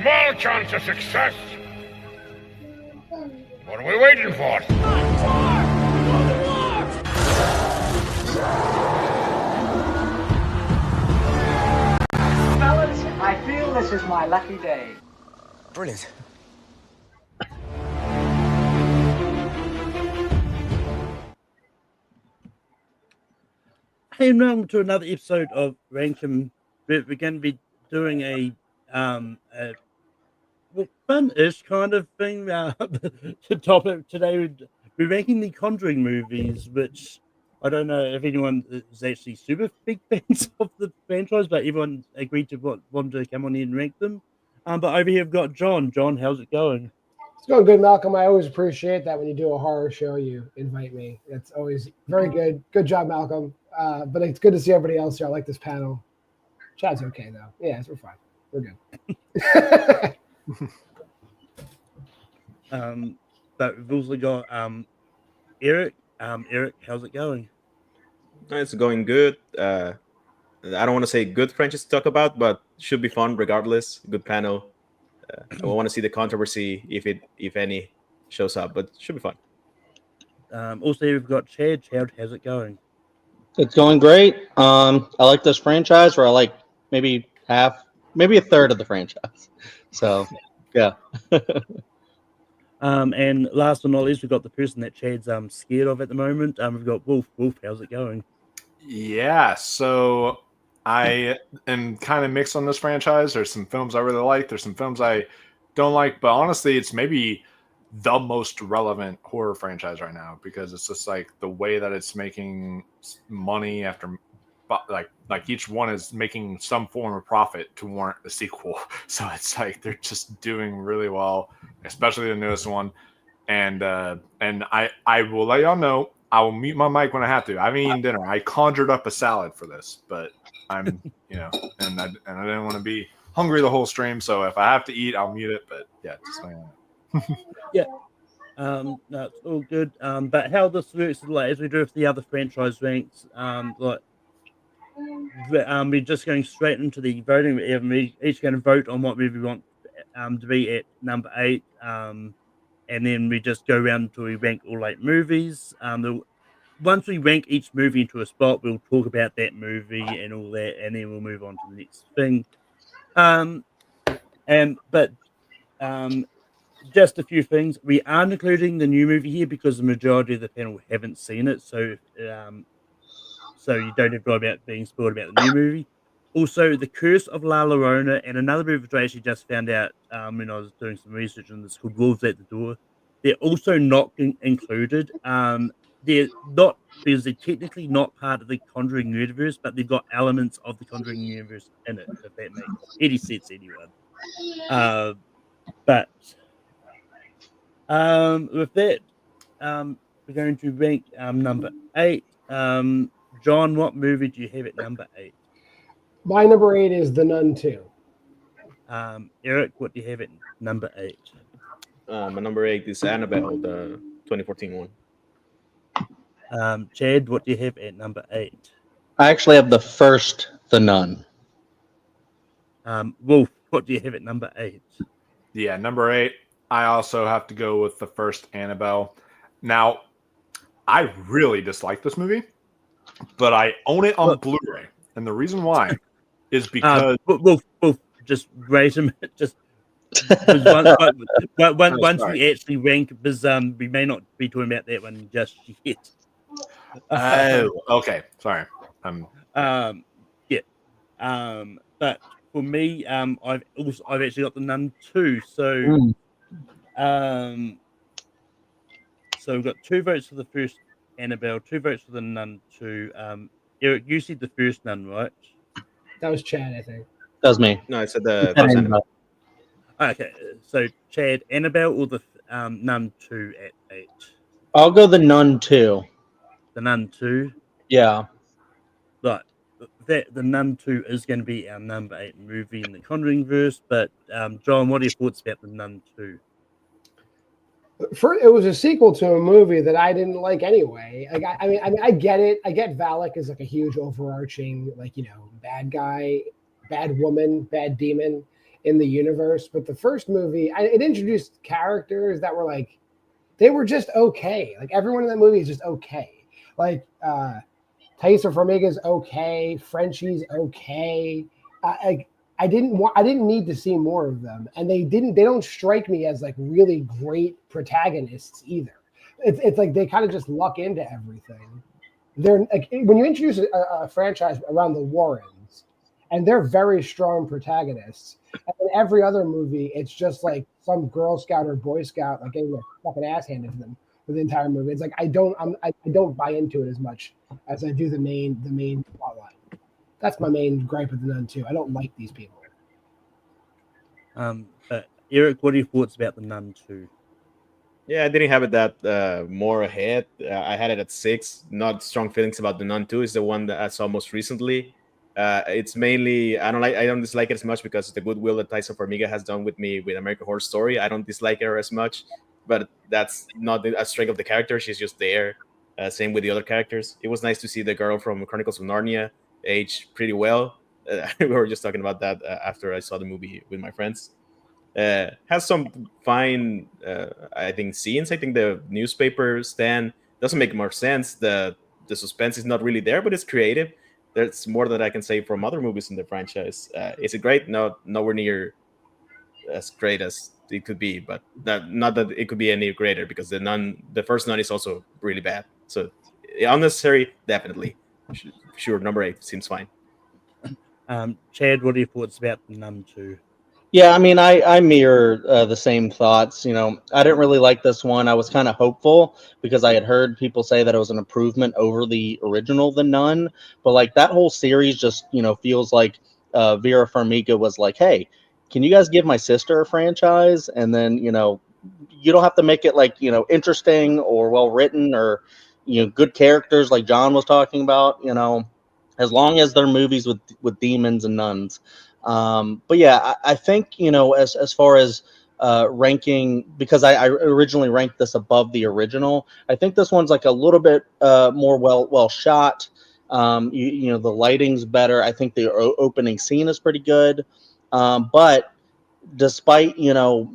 small chance of success. What are we waiting for? Fellas, I feel this is my lucky day. Brilliant. Hey, and welcome to another episode of Rankin. We're going to be doing a fun-ish kind of thing. The topic today, we're ranking the Conjuring movies, which I don't know if anyone is actually super big fans of the franchise, but everyone agreed to want to come on here and rank them. But over here, I've got John. John, how's it going? It's going good, Malcolm. I always appreciate that when you do a horror show, you invite me. It's always very good. Good job, Malcolm. But it's good to see everybody else here. I like this panel. Chad's okay, though. Yeah, we're fine. We're good. But we've also got Eric. Eric, how's it going? It's going good. I don't want to say good franchise to talk about, but should be fun regardless. Good panel. I want to see the controversy if any shows up, but should be fun. Also, we've got Chad. Chad, how's it going? It's going great. I like this franchise, or I like maybe a third of the franchise. So, yeah. And last but not least, we've got the person that Chad's scared of at the moment. We've got Wolf. Wolf, how's it going? Yeah, so I am kind of mixed on this franchise. There's some films I really like. There's some films I don't like. But honestly, it's maybe the most relevant horror franchise right now because it's just like the way that it's making money after like each one is making some form of profit to warrant a sequel. So it's like they're just doing really well, especially the newest one. And I will let y'all know, I will mute my mic when I have to. I haven't eaten dinner. I conjured up a salad for this, but I'm, and I didn't want to be hungry the whole stream. So if I have to eat, I'll mute it. But yeah, just yeah. No, it's all good. But how this works is like as we do with the other franchise ranks, we're just going straight into the voting. We're each going to vote on what movie we want to be at number 8. And then we just go around until we rank all 8 movies. Once we rank each movie into a spot, we'll talk about that movie and all that, and then we'll move on to the next thing. Just a few things. We are including the new movie here because the majority of the panel haven't seen it, so you don't have to worry about being spoiled about the new movie. Also, The Curse of La Llorona and another movie which I actually just found out when I was doing some research on this called Wolves at the Door. They're also not included. They're not because they're technically not part of the Conjuring universe, but they've got elements of the Conjuring universe in it, if that makes any sense, anyone. With that, we're going to rank number 8. John, what movie do you have at number 8? My number 8 is The Nun 2. Eric, what do you have at number 8? My number 8 is Annabelle, the 2014 one. Chad, what do you have at number 8? I actually have the first The Nun. Wolf, what do you have at number 8? Yeah, number 8. I also have to go with the first Annabelle. Now, I really dislike this movie, but I own it on Blu-ray, and the reason why is because Wolf, just wait a minute, just once we actually rank, because we may not be talking about that one just yet. Oh, okay, sorry. But for me, I've actually got The Nun 2, so so we've got 2 votes for the first Annabelle, 2 votes for The Nun 2. Eric, you said the first Nun, right? That was Chad, I think. That was me. No, I said the first Annabelle. Okay, so Chad, Annabelle or the Nun 2 at 8? I'll go The Nun 2. The Nun 2? Yeah. But the Nun 2 is going to be our number 8 movie in the ConjuringVerse. But John, what are your thoughts about The Nun 2? It was a sequel to a movie that I didn't like anyway. Like, I mean, I get it. I get Valak is like a huge overarching, bad guy, bad woman, bad demon. in the universe. But the first movie, it introduced characters that were like, they were just okay. Like everyone in that movie is just okay. Like Tyson Formiga's okay, Frenchie's okay. I didn't need to see more of them, and they don't strike me as like really great protagonists either. It's like they kind of just luck into everything. They're like, when you introduce a franchise around the Warrens, and they're very strong protagonists. And in every other movie, it's just like some Girl Scout or Boy Scout like getting their fucking ass handed to them for the entire movie. It's like I don't buy into it as much as I do the main plotline. That's my main gripe with the Nun too. I don't like these people. But Eric, what are your thoughts about the Nun 2? Yeah, I didn't have it that more ahead. I had it at 6. Not strong feelings about the Nun 2. Is the one that I saw most recently. It's mainly I don't dislike it as much because of the goodwill that Tyson Formiga has done with me with American Horror Story. I don't dislike her as much, but that's not a strength of the character. She's just there. Same with the other characters. It was nice to see the girl from Chronicles of Narnia age pretty well. We were just talking about that after I saw the movie with my friends. Has some fine, I think, scenes. I think the newspaper stand doesn't make more sense. The suspense is not really there, but it's creative. There's more that I can say from other movies in the franchise. Is it great? No, nowhere near as great as it could be, but not that it could be any greater because the first Nun is also really bad. So unnecessary, definitely. Sure, number 8 seems fine. Chad, what are your thoughts about the Nun 2? Yeah, I mean, I mirror the same thoughts. You know, I didn't really like this one. I was kind of hopeful because I had heard people say that it was an improvement over the original The Nun. But like that whole series just, feels like Vera Farmiga was like, hey, can you guys give my sister a franchise? And then, you don't have to make it like, interesting or well written or, good characters like John was talking about, as long as they're movies with demons and nuns. But yeah, I think, as far as ranking, because I originally ranked this above the original, I think this one's like a little bit more well shot. The lighting's better. I think the opening scene is pretty good. But despite,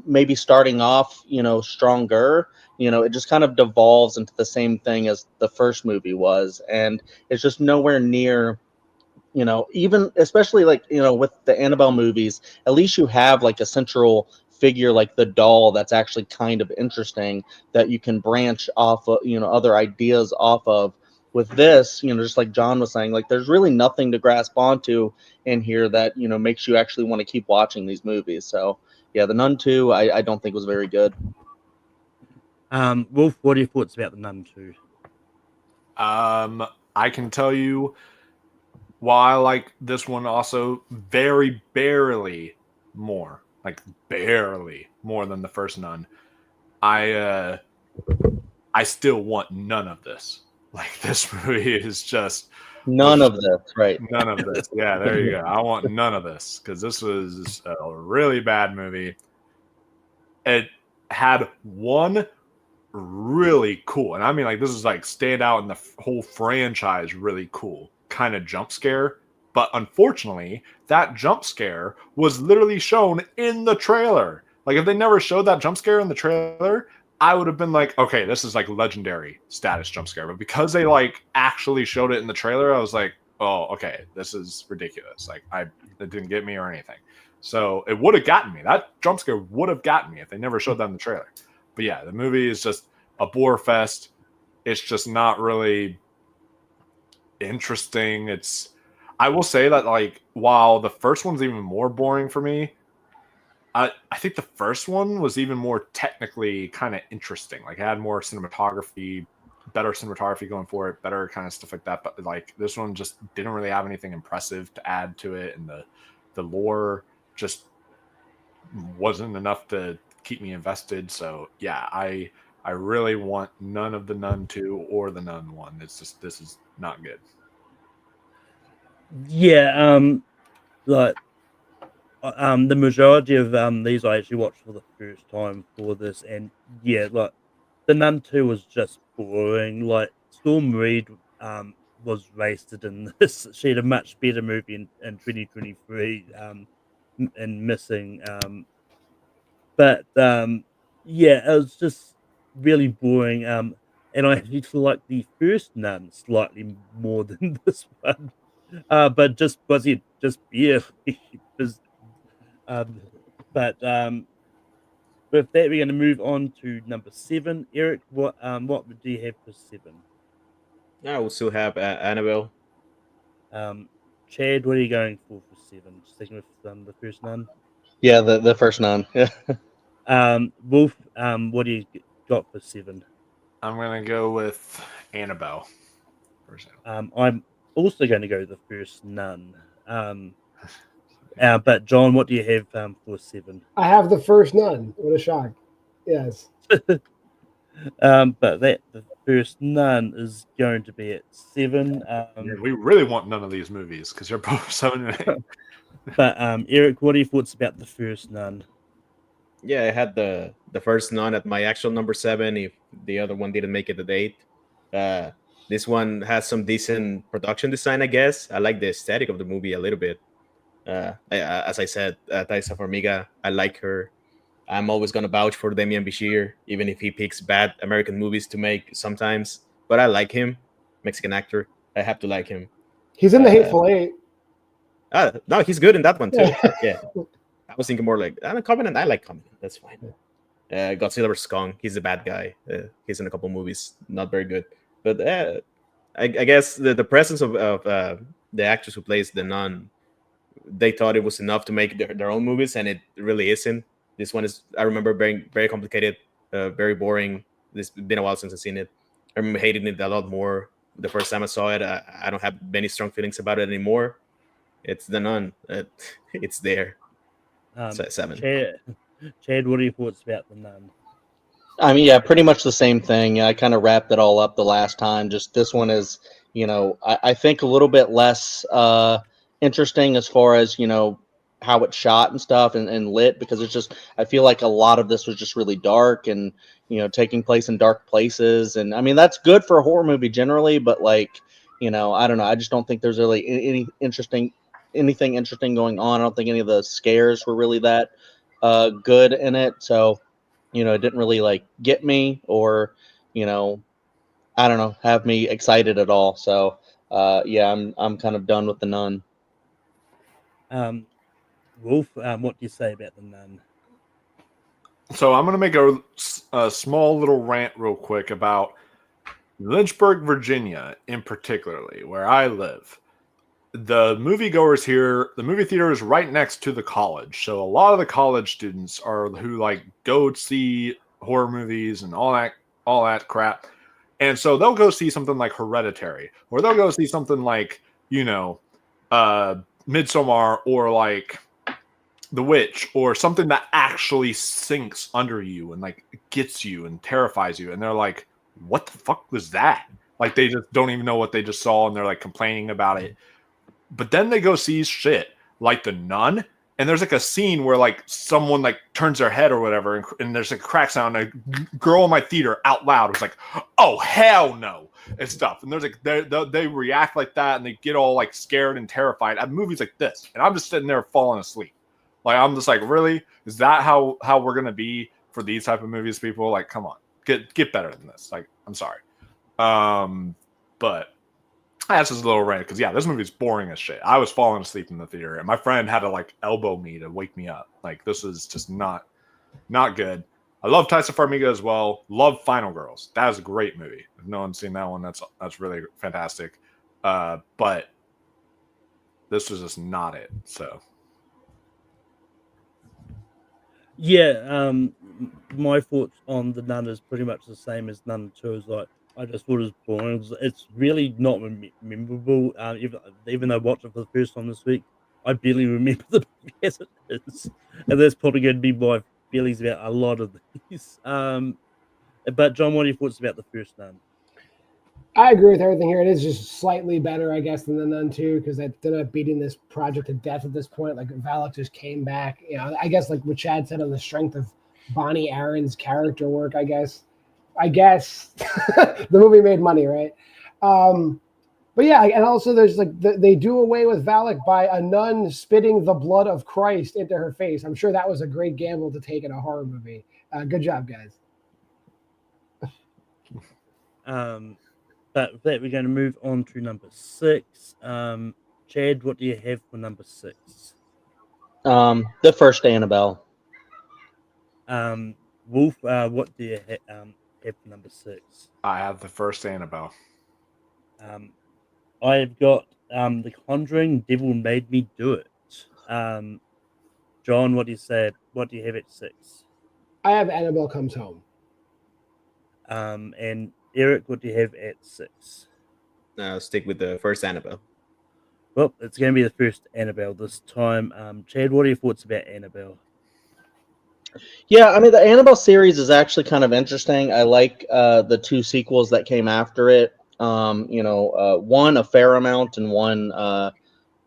maybe starting off, stronger, it just kind of devolves into the same thing as the first movie was. And it's just nowhere near, even especially like, with the Annabelle movies, at least you have like a central figure like the doll that's actually kind of interesting that you can branch off of, other ideas off of. With this, just like John was saying, like there's really nothing to grasp onto in here that, makes you actually want to keep watching these movies. So yeah, the Nun 2, I don't think was very good. Wolf, what are your thoughts about the Nun 2? I can tell you, while I like this one also very barely more, like barely more than the first Nun, I still want none of this. Like this movie is just None of this, right? none of this. Yeah, there you go. I want none of this because this was a really bad movie. It had one really cool, and I mean like this is like stand out in the whole franchise, really cool kind of jump scare. But unfortunately, that jump scare was literally shown in the trailer. Like if they never showed that jump scare in the trailer, I would have been like, okay, this is like legendary status jump scare. But because they like actually showed it in the trailer, I was like, oh, okay, this is ridiculous. Like it didn't get me or anything. So it would have gotten me. That jump scare would have gotten me if they never showed that in the trailer. But yeah, the movie is just a bore fest. It's just not really interesting. I will say that like while the first one's even more boring for me, I think the first one was even more technically kind of interesting. Like it had more cinematography, better cinematography going for it, better kind of stuff like that. But like this one just didn't really have anything impressive to add to it, and the lore just wasn't enough to keep me invested. So yeah, I really want none of the Nun 2 or the Nun 1. It's just this is not good. Yeah, like the majority of these I actually watched for the first time for this, and yeah, like the Nun 2 was just boring. Like Storm Reed was wasted in this. She had a much better movie in 2023. and missing. But yeah, it was just really boring. And I actually feel like the first Nun slightly more than this one. But just was it just barely? Because, um, but with that, we're going to move on to number 7. Eric, what do you have for 7? I will still have Annabelle. Um, Chad, what are you going for 7? Sticking with the first Nun. Yeah, the first Nun. Yeah. Wolf, what do you got for 7? I'm gonna go with Annabelle. I'm also going to go the first Nun. But John, what do you have for 7? I have the first Nun. What a shock! Yes. But the first Nun is going to be at 7. Yeah, we really want none of these movies because they're both 7 and 8. But Eric, what are your thoughts about the first Nun? Yeah, I had the first Nun at my actual number 7. If the other one didn't make it at 8, this one has some decent production design, I guess. I like the aesthetic of the movie a little bit. As I said, Thaisa Farmiga, I like her. I'm always gonna vouch for Demian Bichir, even if he picks bad American movies to make sometimes. But I like him, Mexican actor. I have to like him. He's in the Hateful Eight. No, he's good in that one too. Yeah, I was thinking more like Covenant. I like Covenant. That's fine. Godzilla vs Kong. He's the bad guy. He's in a couple movies, not very good. But I guess the presence of the actress who plays the nun, they thought it was enough to make their own movies, and it really isn't. This one is, I remember, very very complicated, very boring. It's been a while since I've seen it. I remember hating it a lot more the first time I saw it. I don't have many strong feelings about it anymore. It's the nun. It's there. So 7. Chad, what are your thoughts about the Nun? I mean, yeah, pretty much the same thing. I kind of wrapped it all up the last time. Just this one is, I think a little bit less interesting as far as, how it's shot and stuff and lit, because it's just, I feel like a lot of this was just really dark and, taking place in dark places. And I mean, that's good for a horror movie generally, but like, I don't know. I just don't think there's really anything interesting going on. I don't think any of the scares were really that good in it. So, it didn't really like get me or, I don't know, have me excited at all. So, yeah, I'm kind of done with the Nun. Wolf, what do you say about the Nun? So I'm going to make a small little rant real quick about Lynchburg, Virginia, in particularly, where I live. The moviegoers here, the movie theater is right next to the college. So a lot of the college students are who like go see horror movies and all that crap. And so they'll go see something like Hereditary, or they'll go see something like, Midsommar, or like The Witch, or something that actually sinks under you and like gets you and terrifies you. And they're like, what the fuck was that? Like they just don't even know what they just saw, and they're like complaining about it. But then they go see shit like The Nun, and there's like a scene where like someone like turns their head or whatever, and there's like a crack sound. And a girl in my theater out loud was like, "Oh hell no!" and stuff. And there's like they react like that, and they get all like scared and terrified at movies like this. And I'm just sitting there falling asleep. Like I'm just like, really? Is that how we're gonna be for these type of movies, people? Like, come on, get better than this. Like, I'm sorry, but. That's just a little rant because this movie's boring as shit. I was falling asleep in the theater, and my friend had to like elbow me to wake me up. Like this is just not good. I love Thaisa Farmiga as well. Love Final Girls. That is a great movie. If no one's seen that one, that's really fantastic. But this was just not it. So yeah, my thoughts on the Nun is pretty much the same as Nun 2. Is like, I just thought it was boring. It's really not memorable. Even though I watched it for the first time this week, I barely remember the movie as it is, and that's probably going to be my feelings about a lot of these. But John, what are your thoughts about the first Nun? I agree with everything here. It is just slightly better, I guess, than the Nun 2, because they're not beating this project to death at this point. Like Valak just came back. I guess like what Chad said, on the strength of Bonnie Aaron's character work. I guess the movie made money, right? But yeah, and also there's like they do away with Valak by a nun spitting the blood of Christ into her face. I'm sure that was a great gamble to take in a horror movie. Good job, guys. But with that, we're going to move on to number 6. Chad, what do you have for number 6? The first Annabelle. Wolf, what do you have for number 6? I have the first Annabelle. I've got The Conjuring, Devil Made Me Do It. John, what do you say? What do you have at 6? I have Annabelle Comes Home. And Eric, what do you have at 6? I'll stick with the first Annabelle. Well, it's going to be the first Annabelle this time. Chad, what are your thoughts about Annabelle? Yeah, I mean, the Annabelle series is actually kind of interesting. I like the 2 sequels that came after it. One a fair amount and one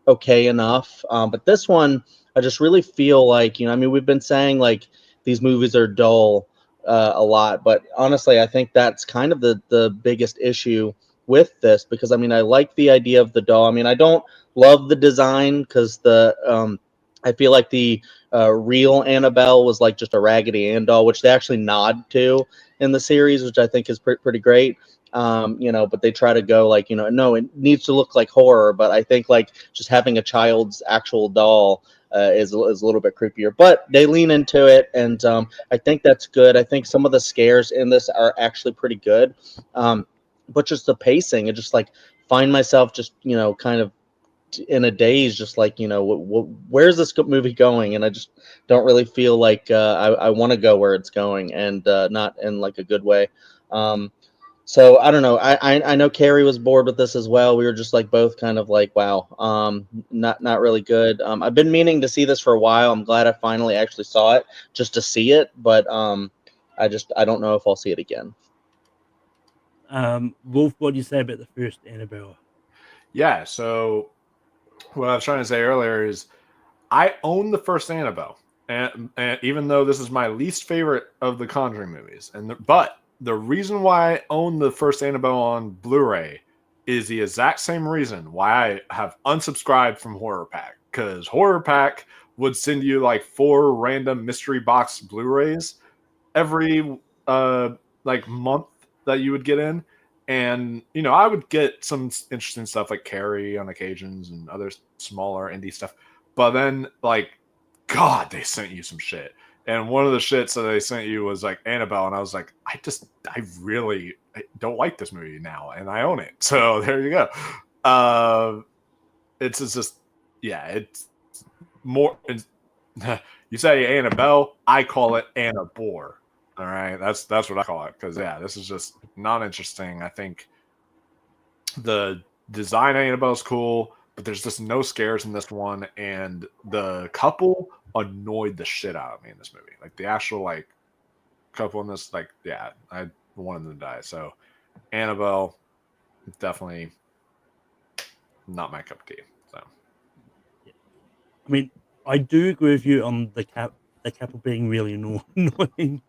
okay enough. But this one, I just really feel like, I mean, we've been saying like these movies are dull a lot, but honestly, I think that's kind of the biggest issue with this, because I mean, I like the idea of the doll. I mean, I don't love the design because I feel like the real Annabelle was like just a Raggedy Ann doll, which they actually nod to in the series, which I think is pretty great. But they try to go like, no, it needs to look like horror, but I think like just having a child's actual doll is a little bit creepier, but they lean into it, and I think that's good. I think some of the scares in this are actually pretty good, but just the pacing, and just like find myself just kind of in a daze, just like where's this movie going, and I just don't really feel like I want to go where it's going, and not in like a good way. So I don't know. I know Carrie was bored with this as well. We were just like both kind of like, wow, not really good. I've been meaning to see this for a while. I'm glad I finally actually saw it just to see it, but I don't know if I'll see it again. Wolf, what do you say about the first Annabelle? Yeah, so what I was trying to say earlier is I own the first Annabelle, and even though this is my least favorite of the Conjuring movies, but the reason why I own the first Annabelle on Blu-ray is the exact same reason why I have unsubscribed from Horror Pack, because Horror Pack would send you like 4 random mystery box Blu-rays every like month that you would get in. And, I would get some interesting stuff like Carrie on occasions and other smaller indie stuff. But then, like, God, they sent you some shit. And one of the shits that they sent you was like Annabelle. And I was like, I really don't like this movie now. And I own it. So there you go. It's just, yeah, it's more. You say Annabelle, I call it Annabore. All right, that's what I call it, because yeah, this is just not interesting. I think the design of Annabelle's cool, but there's just no scares in this one, and the couple annoyed the shit out of me in this movie. Like the actual like couple in this, like yeah, I wanted them to die. So Annabelle, definitely not my cup of tea. So I mean, I do agree with you on the couple being really annoying.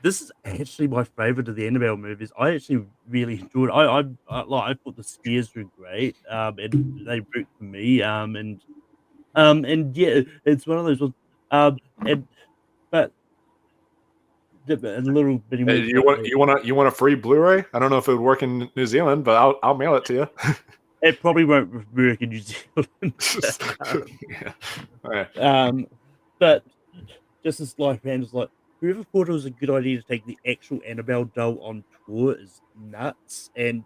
This is actually my favorite of the Annabelle movies. I actually really enjoyed it. I thought the scares were great. And they worked for me. And yeah, it's one of those ones. But a little bit more. you want a free Blu-ray? I don't know if it would work in New Zealand, but I'll mail it to you. It probably won't work in New Zealand. Yeah. All right. But just as life handles, like whoever thought it was a good idea to take the actual Annabelle doll on tour is nuts. And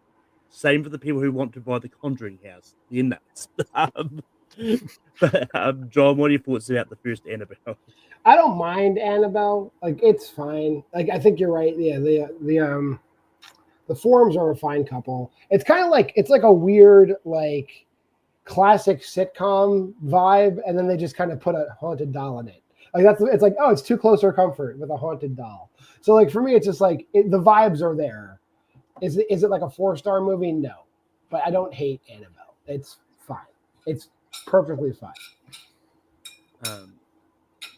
same for the people who want to buy the Conjuring house. They're nuts. John, what are your thoughts about the first Annabelle? I don't mind Annabelle. Like it's fine. Like I think you're right. Yeah, the forums are a fine couple. It's kind of like it's like a weird like classic sitcom vibe, and then they just kind of put a haunted doll in it. Like it's like, oh, it's too close for comfort with a haunted doll. So like for me, it's just like the vibes are there. Is it like a 4-star movie? No, but I don't hate Annabelle. It's fine. It's perfectly fine.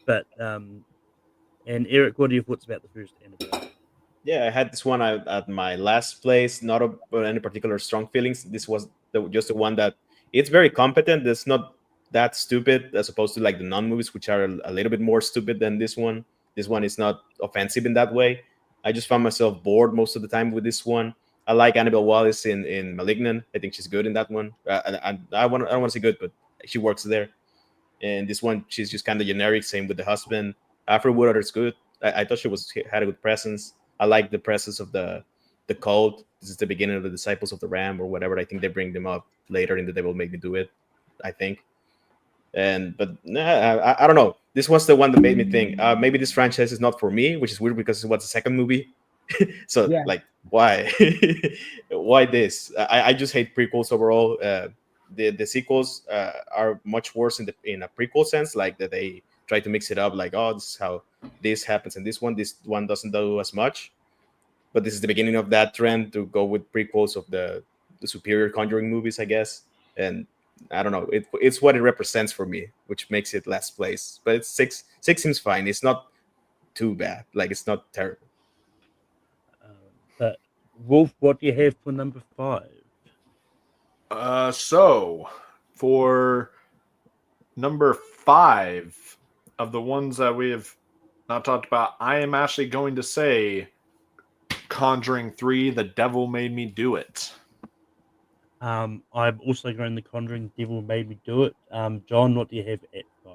And Eric, what are your thoughts about the first Annabelle? Yeah, I had this one at my last place. Not any particular strong feelings. This was just the one that it's very competent. It's not that stupid as opposed to like the non-movies, which are a little bit more stupid than this one. This one is not offensive in that way. I just found myself bored most of the time with this one. I like Annabelle Wallis in *Malignant*. I think she's good in that one. I don't want to say good, but she works there. And this one, she's just kind of generic. Same with the husband. Alfred Woodard is good. I thought she had a good presence. I like the presence of the cult. This is the beginning of the Disciples of the Ram or whatever. I think they bring them up later in The Devil Made Me Do It. I think. But I don't know. This was the one that made me think maybe this franchise is not for me, which is weird because it was the second movie. So Yeah. like, why, why this? I just hate prequels overall. The sequels are much worse in a prequel sense, like that they try to mix it up, like, oh, this is how this happens, and this one doesn't do as much. But this is the beginning of that trend to go with prequels of the superior Conjuring movies, I guess. And I don't know, it's what it represents for me, which makes it last place. But it's six. Six seems fine. It's not too bad. Like, it's not terrible. But Wolf, what do you have for number 5? So for number 5 of the ones that we have not talked about, I am actually going to say Conjuring 3, The Devil Made Me Do It. I'm also going The Conjuring Devil Made Me Do It. John, what do you have at 5?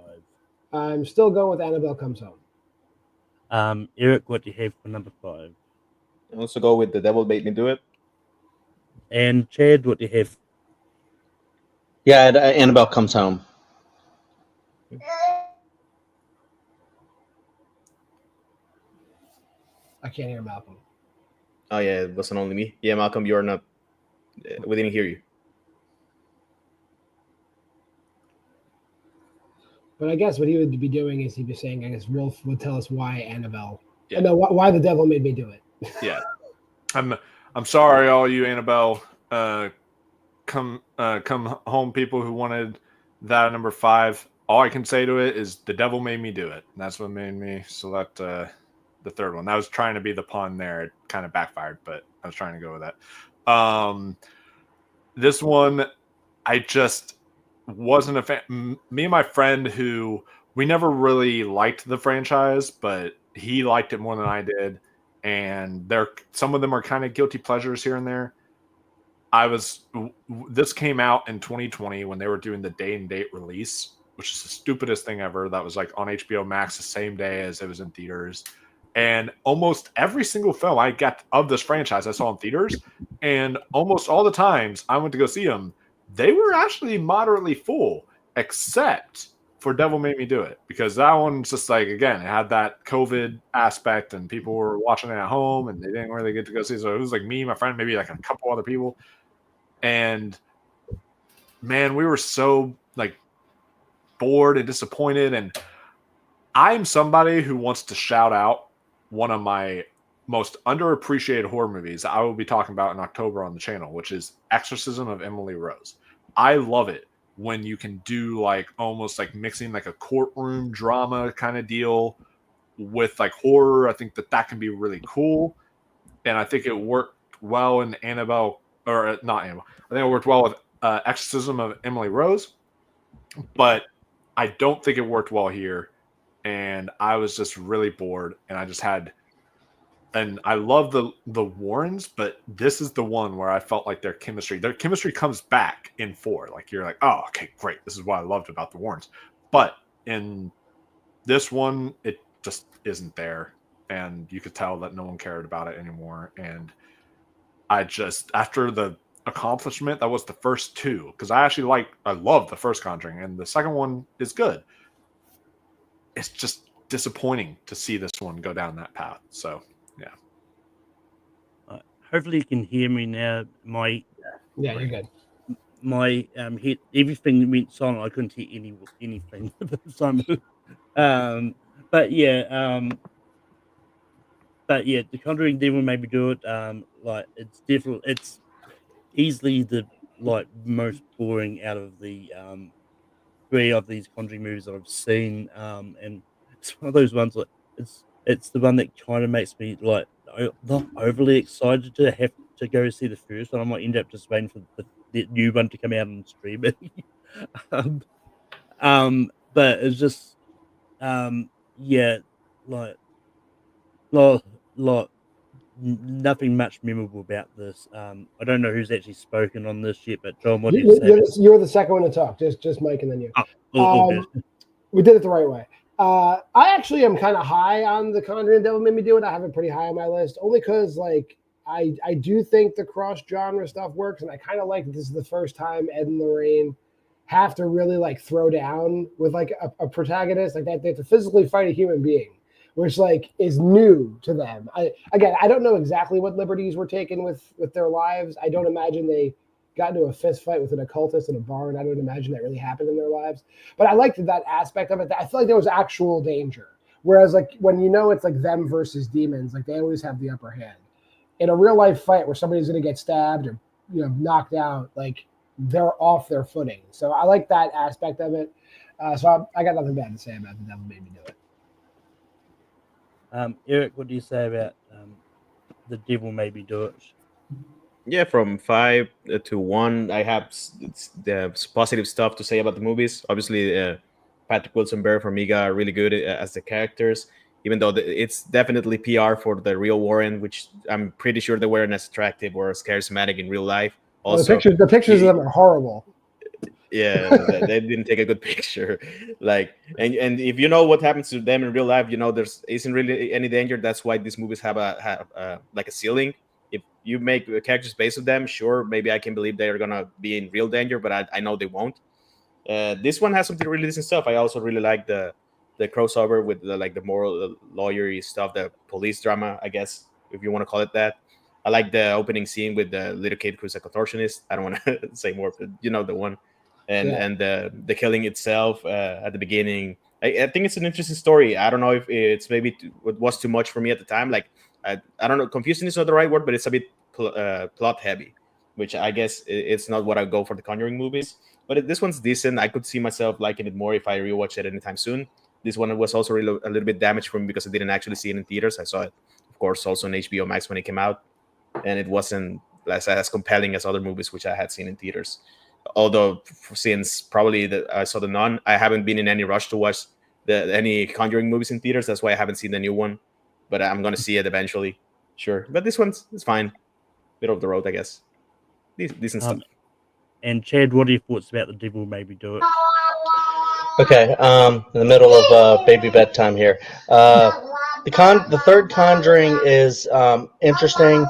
I'm still going with Annabelle Comes Home. Eric, what do you have for number 5? I also go with The Devil Made Me Do It. And Chad, what do you have? Yeah, Annabelle Comes Home. I can't hear Malcolm. Oh yeah, it wasn't only me. Yeah, Malcolm, you're not. We didn't hear you. But I guess what he would be doing is he'd be saying, I guess Wolf would tell us why Annabelle. Yeah. No, why the devil made me do it. Yeah, I'm sorry, all you Annabelle come home people who wanted that at number 5. All I can say to it is the devil made me do it. And that's what made me select the third one. That was trying to be the pun there. It kind of backfired, but I was trying to go with that. This one, I just wasn't a fan. Me and my friend, who we never really liked the franchise, but he liked it more than I did. And some of them are kind of guilty pleasures here and there. This came out in 2020 when they were doing the day and date release, which is the stupidest thing ever. That was like on HBO Max the same day as it was in theaters. And almost every single film I got of this franchise I saw in theaters, and almost all the times I went to go see them, they were actually moderately full, except for Devil Made Me Do It, because that one's just like, again, it had that COVID aspect and people were watching it at home and they didn't really get to go see it. So it was like me, my friend, maybe like a couple other people. And man, we were so like bored and disappointed. And I'm somebody who wants to shout out one of my most underappreciated horror movies I will be talking about in October on the channel, which is Exorcism of Emily Rose. I love it when you can do like almost like mixing like a courtroom drama kind of deal with like horror. I think that can be really cool. And I think it worked well in Annabelle, or not Annabelle. I think it worked well with Exorcism of Emily Rose, but I don't think it worked well here. And I was just really bored, and I just had, and I love the Warrens, but this is the one where I felt like their chemistry comes back in 4. Like, you're like, oh, okay, great. This is what I loved about the Warrens. But in this one, it just isn't there. And you could tell that no one cared about it anymore. And I just, after the accomplishment, that was the first 2. Because I love the first Conjuring, and the second one is good. It's just disappointing to see this one go down that path. So, yeah. Hopefully you can hear me now. Yeah, you're good. My hit, everything went silent. I couldn't hear anything at the time. But yeah, The Conjuring Devil Made Me Do It. Like, it's easily the most boring out of the 3 of these Conjuring movies that I've seen. And it's one of those ones, like, it's the one that kind of makes me like not overly excited to have to go see the first one. I might end up just waiting for the new one to come out on streaming. um, but it's just yeah, like lot nothing much memorable about this. I don't know who's actually spoken on this yet, but John, what do you say? You're the second one to talk. Just Mike and then you. All good. We did it the right way. I actually am kind of high on the Conjuring Devil Made Me Do It. I have it pretty high on my list, only because like I do think the cross genre stuff works, and I kind of like that this is the first time Ed and Lorraine have to really like throw down with like a protagonist like that. They have to physically fight a human being, which like is new to them. I don't know exactly what liberties were taken with their lives. I don't imagine they got into a fist fight with an occultist in a barn. I don't imagine that really happened in their lives. But I liked that aspect of it. I feel like there was actual danger. Whereas like when it's like them versus demons, like they always have the upper hand. In a real life fight where somebody's going to get stabbed or knocked out, like they're off their footing. So I like that aspect of it. So I got nothing bad to say about The Devil Made Me Do It. Eric, what do you say about The Devil Made Me Do It? Yeah, from 5 to 1, I have the positive stuff to say about the movies. Obviously, Patrick Wilson, Barry Farmiga are really good as the characters, even though it's definitely PR for the real Warren, which I'm pretty sure they weren't as attractive or as charismatic in real life. Also, the pictures of them are horrible. Yeah, they didn't take a good picture. Like, and if you know what happens to them in real life, there isn't really any danger. That's why these movies have like a ceiling. If you make characters based on them, sure, maybe I can believe they're gonna be in real danger, but I know they won't. This one has some really decent stuff. I also really like the crossover with the moral lawyery stuff, the police drama, I guess, if you want to call it that. I like the opening scene with the little kid who's a contortionist. I don't want to say more, but the one. And the killing itself at the beginning. I think it's an interesting story. I don't know if it's maybe it was too much for me at the time. Like I don't know, confusing is not the right word, but it's a bit plot heavy, which I guess it's not what I go for the Conjuring movies. But this one's decent. I could see myself liking it more if I rewatch it anytime soon. This one was also a little bit damaged for me because I didn't actually see it in theaters. I saw it, of course, also on HBO Max when it came out, and it wasn't as compelling as other movies which I had seen in theaters. Although since probably I saw The Nun, I haven't been in any rush to watch any Conjuring movies in theaters. That's why I haven't seen the new one. But I'm going to see it eventually. Sure. But this one's fine. Middle of the road, I guess. Decent stuff. And Chad, what are your thoughts about The Devil Made Me Do It? Okay, in the middle of baby bedtime here. The third Conjuring is interesting.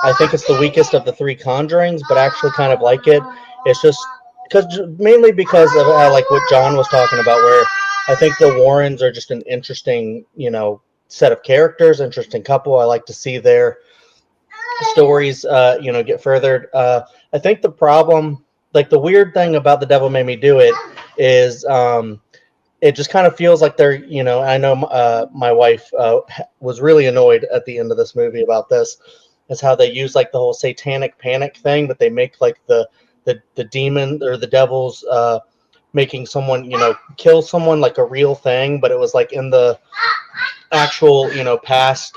I think it's the weakest of the three Conjurings, but I actually kind of like it. It's just mainly because of like what John was talking about, where I think the Warrens are just an interesting, set of characters, interesting couple. I like to see their stories, get furthered. I think the problem, like the weird thing about The Devil Made Me Do It is it just kind of feels like they're, I know my wife was really annoyed at the end of this movie about this, is how they use like the whole satanic panic thing, but they make like the demon or the devil's making someone, kill someone like a real thing, but it was like in the actual, past,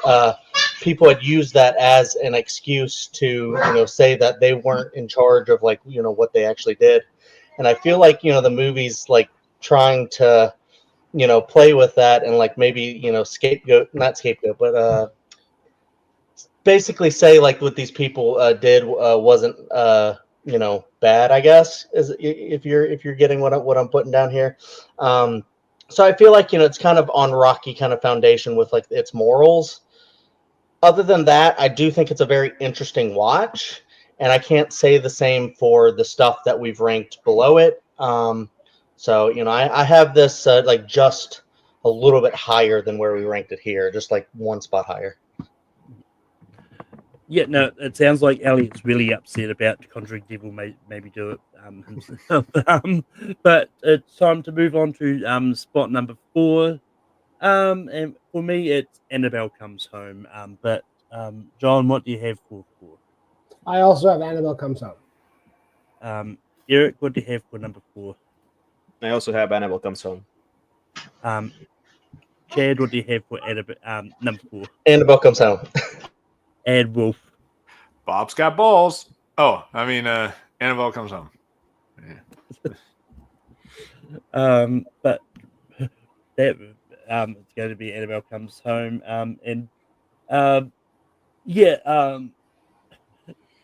people had used that as an excuse to, say that they weren't in charge of like, what they actually did. And I feel like, the movie's like trying to, play with that and like maybe, not scapegoat, but basically say like what these people did wasn't, bad, I guess, is if you're getting what I'm putting down here. So I feel like, it's kind of on rocky kind of foundation with like its morals. Other than that, I do think it's a very interesting watch, and I can't say the same for the stuff that we've ranked below it. So, I have this like just a little bit higher than where we ranked it here, just like one spot higher. Yeah, no, it sounds like Elliot's really upset about Conjuring Devil maybe do it himself. But it's time to move on to spot number 4. And for me, it's Annabelle Comes Home. But John, what do you have for 4? I also have Annabelle Comes Home. Eric, what do you have for number 4? I also have Annabelle Comes Home. Chad, what do you have for number 4? Annabelle Comes Home. And Wolf. Bob's got balls. Oh, I mean, Annabelle Comes Home. Yeah. But that it's going to be Annabelle Comes Home.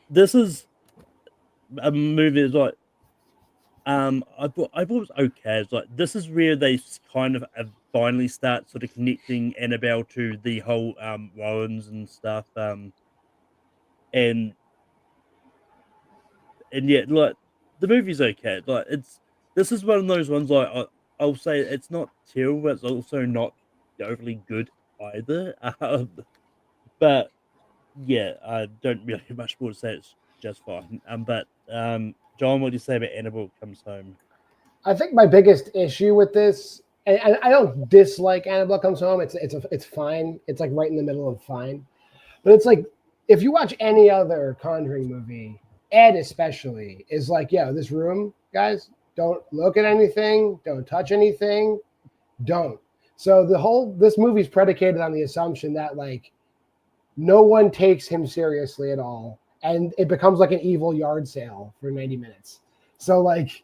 This is a movie that's like I thought it was okay. It's like this is where they kind of finally start sort of connecting Annabelle to the whole Warrens and stuff. And yet like the movie's okay. Like this is one of those ones like I'll say it's not terrible, but it's also not overly good either. But yeah, I don't really have much more to say. It's just fine. John, what do you say about Annabelle Comes Home? I think my biggest issue with this, and I don't dislike Annabelle Comes Home. It's fine. It's like right in the middle of fine. But it's like if you watch any other Conjuring movie, Ed especially is like, yo, this room, guys, don't look at anything, don't touch anything, don't. So this movie's predicated on the assumption that like no one takes him seriously at all, and it becomes like an evil yard sale for 90 minutes. So like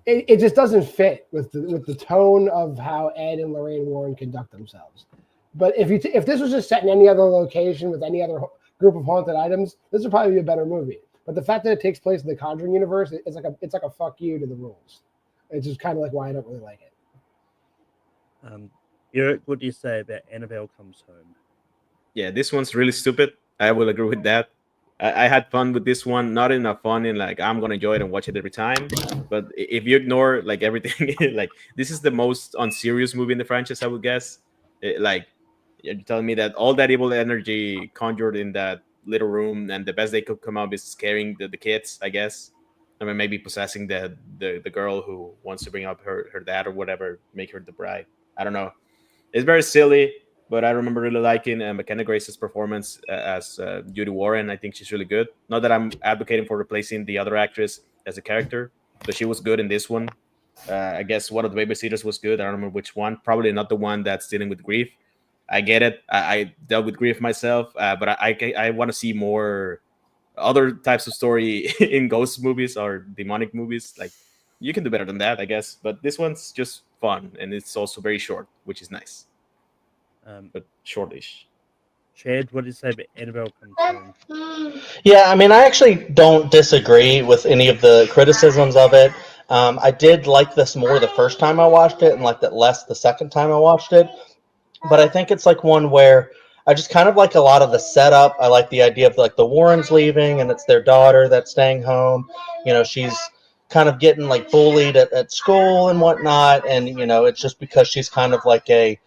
it just doesn't fit with the tone of how Ed and Lorraine Warren conduct themselves. But if this was just set in any other location with any other group of haunted items, this would probably be a better movie. But the fact that it takes place in the Conjuring universe, it's like a fuck you to the rules. It's just kind of like why I don't really like it. Eric, what do you say about Annabelle Comes Home? Yeah, this one's really stupid. I will agree with that. I had fun with this one, not enough fun in like I'm gonna enjoy it and watch it every time. But if you ignore like everything, like this is the most unserious movie in the franchise, I would guess. Like you're telling me that all that evil energy conjured in that little room, and the best they could come up is scaring the kids, I guess. I mean, maybe possessing the girl who wants to bring up her dad or whatever, make her the bride. I don't know. It's very silly. But I remember really liking McKenna Grace's performance as Judy Warren. I think she's really good. Not that I'm advocating for replacing the other actress as a character, but she was good in this one. I guess one of the babysitters was good. I don't remember which one. Probably not the one that's dealing with grief. I get it. I dealt with grief myself, but I want to see more other types of story in ghost movies or demonic movies. Like you can do better than that, I guess. But this one's just fun, and it's also very short, which is nice. But shortish. Chad, what did you say about Annabelle Comes Home? Yeah, I mean, I actually don't disagree with any of the criticisms of it. I did like this more the first time I watched it and liked it less the second time I watched it. But I think it's like one where I just kind of like a lot of the setup. I like the idea of like the Warrens leaving and it's their daughter that's staying home. You know, she's kind of getting like bullied at school and whatnot. And, you know, it's just because she's kind of like a...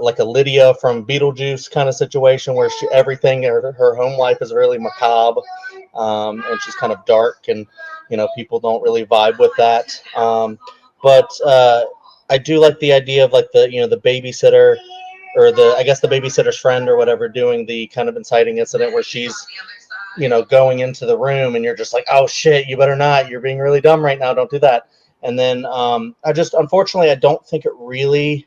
like a Lydia from Beetlejuice kind of situation where everything, her home life is really macabre, and she's kind of dark, and people don't really vibe with that. But I do like the idea of like the babysitter, or the babysitter's friend or whatever, doing the kind of inciting incident where she's going into the room and you're just like, oh shit, you better not, you're being really dumb right now, don't do that. And then unfortunately I don't think it really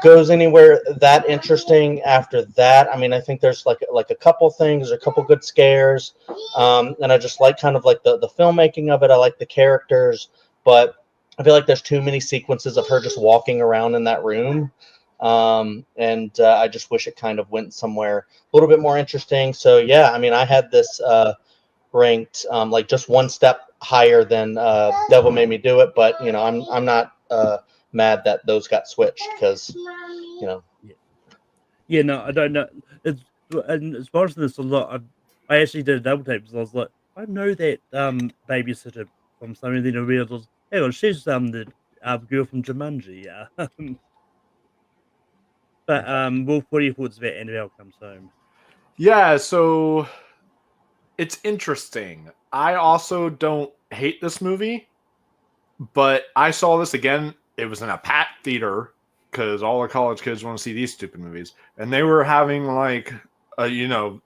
goes anywhere that interesting after that. I mean, I think there's like a couple things, a couple good scares, and I just like kind of like the filmmaking of it. I like the characters, but I feel like there's too many sequences of her just walking around in that room, and I just wish it kind of went somewhere a little bit more interesting. So yeah, I mean, I had this ranked like just one step higher than Devil Made Me Do It, but I'm not mad that those got switched because no, I don't know. And as far as this a lot, I actually did a double take because I was like, I know that babysitter from something. Then I realized, hang on, she's the girl from Jumanji. Yeah. But Wolf, what are your thoughts about Annabelle Comes Home? Yeah, so it's interesting. I also don't hate this movie, but I saw this again. It was in a packed theater because all the college kids want to see these stupid movies, and they were having like a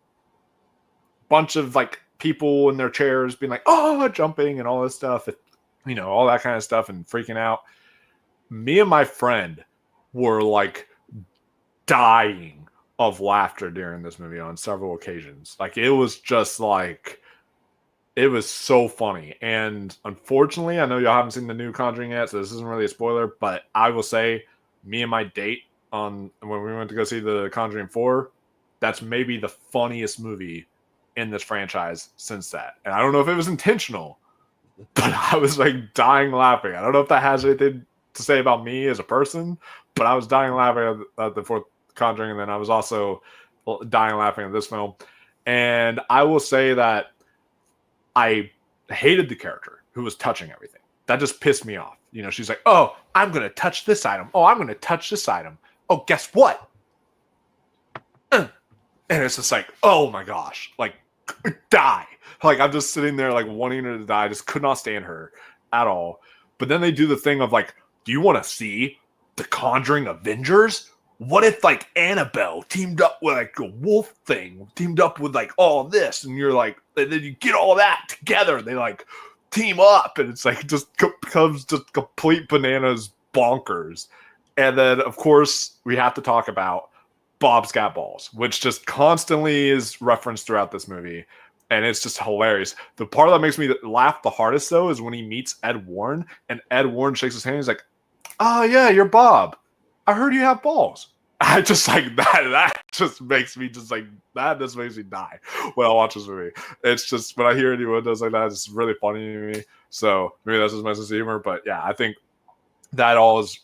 bunch of like people in their chairs being like, oh, jumping and all this stuff, all that kind of stuff, and freaking out. Me and my friend were like dying of laughter during this movie on several occasions. Like it was just like it was so funny. And unfortunately, I know y'all haven't seen the new Conjuring yet, so this isn't really a spoiler, but I will say me and my date on when we went to go see the Conjuring 4, that's maybe the funniest movie in this franchise since that. And I don't know if it was intentional, but I was like dying laughing. I don't know if that has anything to say about me as a person, but I was dying laughing at the fourth Conjuring, and then I was also dying laughing at this film. And I will say that I hated the character who was touching everything. That just pissed me off. You know, she's like, "Oh, I'm gonna touch this item. Oh, I'm gonna touch this item. Oh, guess what?" And it's just like, oh my gosh, like die. Like I'm just sitting there like wanting her to die. I just could not stand her at all. But then they do the thing of like, do you want to see the Conjuring Avengers? What if like Annabelle teamed up with like a wolf thing, teamed up with like all this, and you're like, and then you get all that together, and they like team up, and it's like just becomes just complete bananas bonkers. And then of course we have to talk about Bob's Got Balls, which just constantly is referenced throughout this movie. And it's just hilarious. The part that makes me laugh the hardest, though, is when he meets Ed Warren, and Ed Warren shakes his hand. He's like, "Oh, yeah, you're Bob. I heard you have balls." I just like that. That just makes me just like, that just makes me die when I watch this movie. It's just, when I hear anyone does like that, it's really funny to me. So maybe that's just my sense of humor. But yeah, I think that all is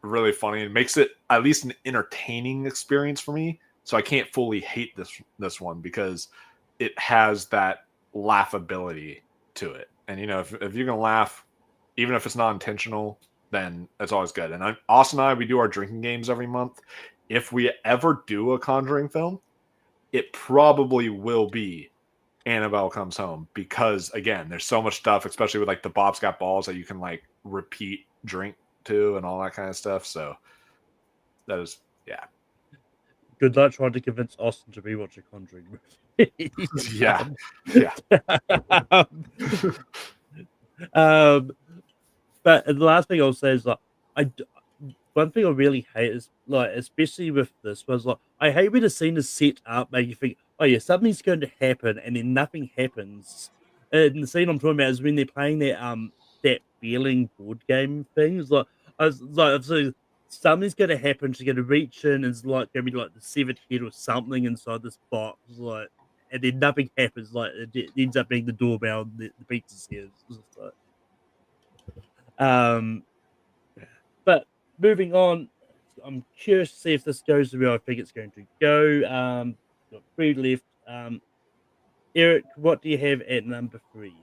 really funny and makes it at least an entertaining experience for me. So I can't fully hate this one because it has that laughability to it. And you know, if you can laugh, even if it's not intentional, then it's always good. And Austin and I, we do our drinking games every month. If we ever do a Conjuring film, it probably will be Annabelle Comes Home, because again, there's so much stuff, especially with like the Bob's Got Balls, that you can like repeat drink to and all that kind of stuff. So that is, yeah. Good luck trying to convince Austin to rewatch a Conjuring movie. Yeah. But the last thing I'll say is like, one thing I really hate is like, especially with this, was like, I hate when a scene is set up, make you think, oh yeah, something's going to happen, and then nothing happens. And the scene I'm talking about is when they're playing that feeling board game thing. It's like, I was like, so something's going to happen. She's going to reach in, and it's like going to be like the severed head or something inside this box, like, and then nothing happens. Like it ends up being the doorbell, and the pizza's here. It's just like, but moving on, I'm curious to see if this goes the way I think it's going to go. Got 3 left. Eric, what do you have at number 3?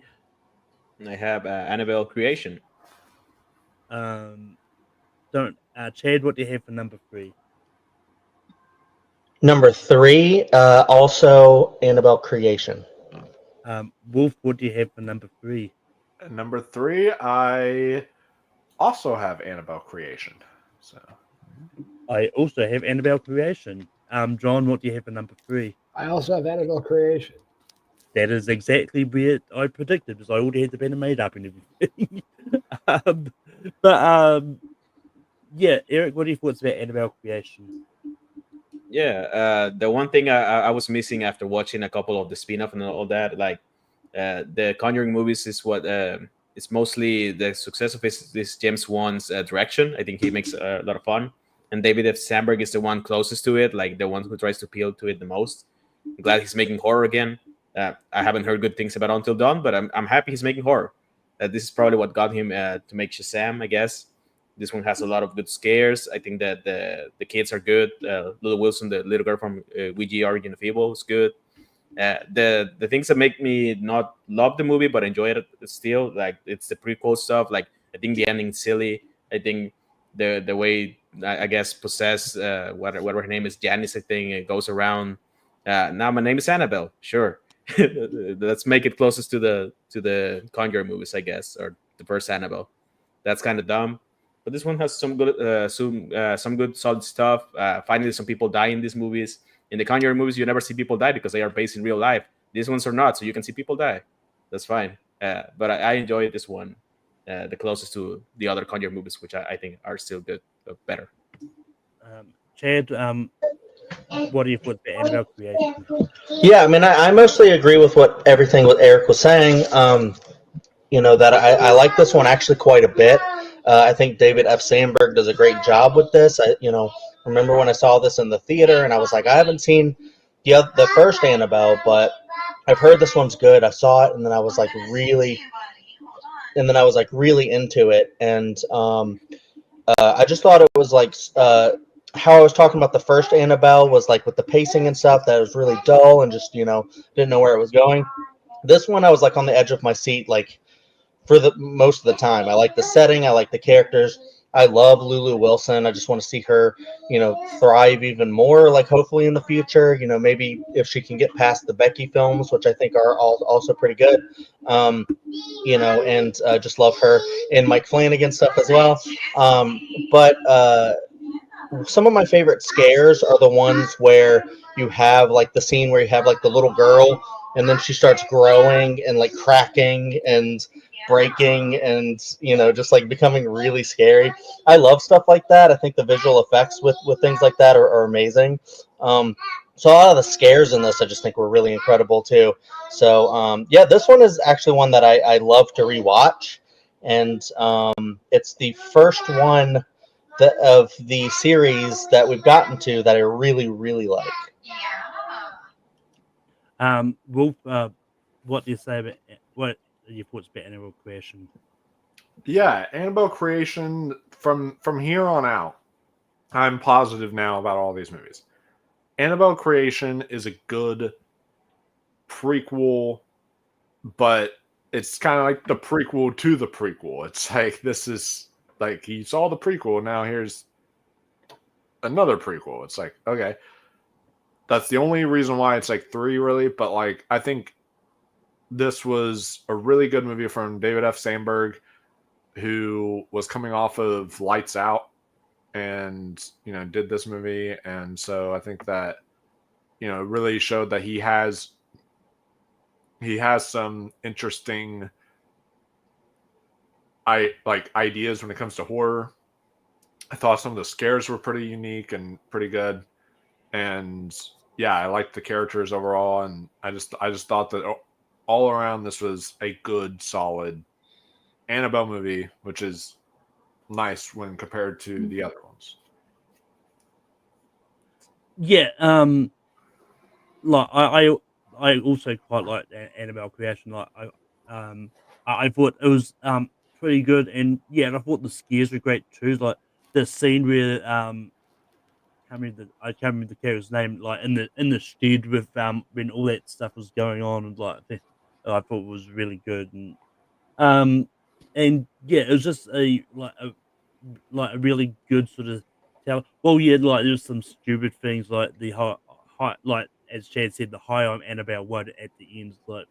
I have Annabelle Creation. Chad, what do you have for number 3? Number 3, also Annabelle Creation. Wolf, what do you have for number 3? Number 3, I also have Annabelle Creation. So I also have Annabelle Creation. John, what do you have for number 3? I also have Annabelle Creation. That is exactly where I predicted, because I already had the banner made up and everything. Yeah, Eric, what are your thoughts about Annabelle Creation? Yeah, the one thing I was missing after watching a couple of the spin-off and all that, like the Conjuring movies, is what it's mostly the success of this James Wan's direction. I think he makes a lot of fun, and David F. Sandberg is the one closest to it, like the one who tries to appeal to it the most. I'm glad he's making horror again. I haven't heard good things about Until Dawn, but I'm happy he's making horror. This is probably what got him to make Shazam, I guess. This one has a lot of good scares. I think that the kids are good. Little Wilson, the little girl from Ouija Origin of Evil, is good. The things that make me not love the movie but enjoy it still, like it's the prequel stuff. Like I think the ending's silly. I think the way I guess possess whatever her name is, Janice, I think it goes around. Now my name is Annabelle. Sure, let's make it closest to the Conjuring movies, I guess, or the first Annabelle. That's kind of dumb. But this one has some good, some good solid stuff. Finally, some people die in these movies. In the Conjuring movies, you never see people die because they are based in real life. These ones are not, so you can see people die. That's fine. But I enjoy this one, the closest to the other Conjuring movies, which I think are still good, better. Chad, what are your thoughts about Annabelle creation? Yeah, I mean, I mostly agree with everything what Eric was saying. That I like this one actually quite a bit. I think David F. Sandberg does a great job with this. Remember when I saw this in the theater and I was like, I haven't seen the first Annabelle, but I've heard this one's good. I saw it and then I was like really into it, and I just thought it was like how I was talking about the first Annabelle was like with the pacing and stuff that was really dull and just didn't know where it was going. This one I was like on the edge of my seat like for the most of the time. I like the setting, I like the characters. I love Lulu Wilson. I just want to see her, thrive even more, like hopefully in the future. Maybe if she can get past the Becky films, which I think are also pretty good. And just love her and Mike Flanagan stuff as well. But some of my favorite scares are the ones where you have like the scene where you have like the little girl and then she starts growing and like cracking and breaking and just like becoming really scary. I love stuff like that. I think the visual effects with things like that are amazing. So a lot of the scares in this I just think were really incredible too. So yeah, this one is actually one that I love to rewatch, and it's the first one of the series that we've gotten to that I really, really like. Wolf, what do you say about what are your thoughts about Annabelle creation? Yeah, Annabelle creation from here on out, I'm positive now about all these movies. Annabelle creation is a good prequel, but it's kind of like the prequel to the prequel. It's like this is like you saw the prequel, now here's another prequel. It's like, okay, that's the only reason why it's like 3 really, but like I think this was a really good movie from David F. Sandberg, who was coming off of Lights Out and did this movie, and so I think that it really showed that he has some interesting ideas when it comes to horror. I thought some of the scares were pretty unique and pretty good, and yeah, I liked the characters overall, and I just thought that all around this was a good, solid Annabelle movie, which is nice when compared to the other ones. Yeah, like I also quite like Annabelle creation. Like I thought it was pretty good, and yeah, and I thought the scares were great too. Like the scene where I can't remember the character's name, like in the shed with when all that stuff was going on, and like I thought it was really good, and yeah, it was just a really good sort of tell. Well, yeah, like there's some stupid things like the high like as Chad said, the high on Annabelle 1 at the end, like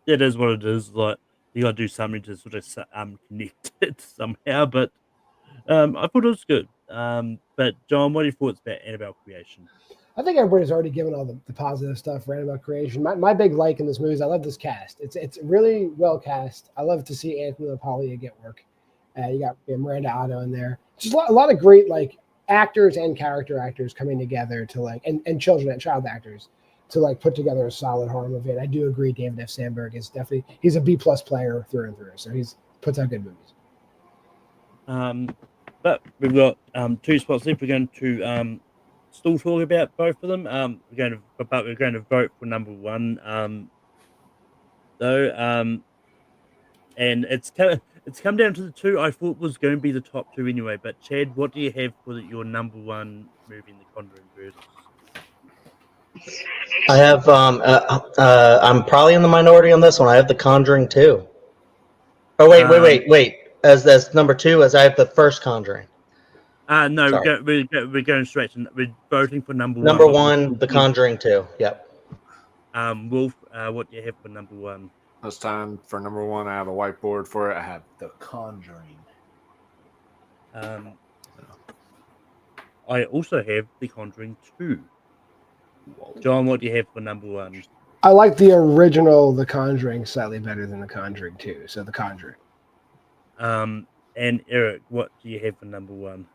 it is what it is. Like you gotta do something to sort of connect it somehow, but I thought it was good. But John, what are your thoughts about Annabelle creation? I think everybody's already given all the positive stuff for Annabelle creation. My big like in this movie is I love this cast. It's really well cast. I love to see Anthony LaPaglia get work. You got Miranda Otto in there. Just a lot of great like actors and character actors coming together to like and children and child actors to like put together a solid horror movie. And I do agree, David F. Sandberg is he's a B+ player through and through. So he's puts out good movies. But we've got 2 spots left. We're going to still talk about both of them. We're going to vote for number 1. Though, and it's come down to the 2 I thought was going to be the top 2 anyway. But Chad, what do you have for your number 1 movie in the ConjuringVerse? I have I'm probably in the minority on this one. I have The Conjuring 2. Oh wait. As number 2, as I have the first Conjuring. No, we're going straight to we're voting for number 1. Number 1, The Conjuring 2. Yep. Wolf, what do you have for number 1? This time for number 1, I have a whiteboard for it. I have The Conjuring. I also have The Conjuring 2. John, what do you have for number 1? I like the original The Conjuring slightly better than The Conjuring 2. So The Conjuring. And Eric, what do you have for number 1?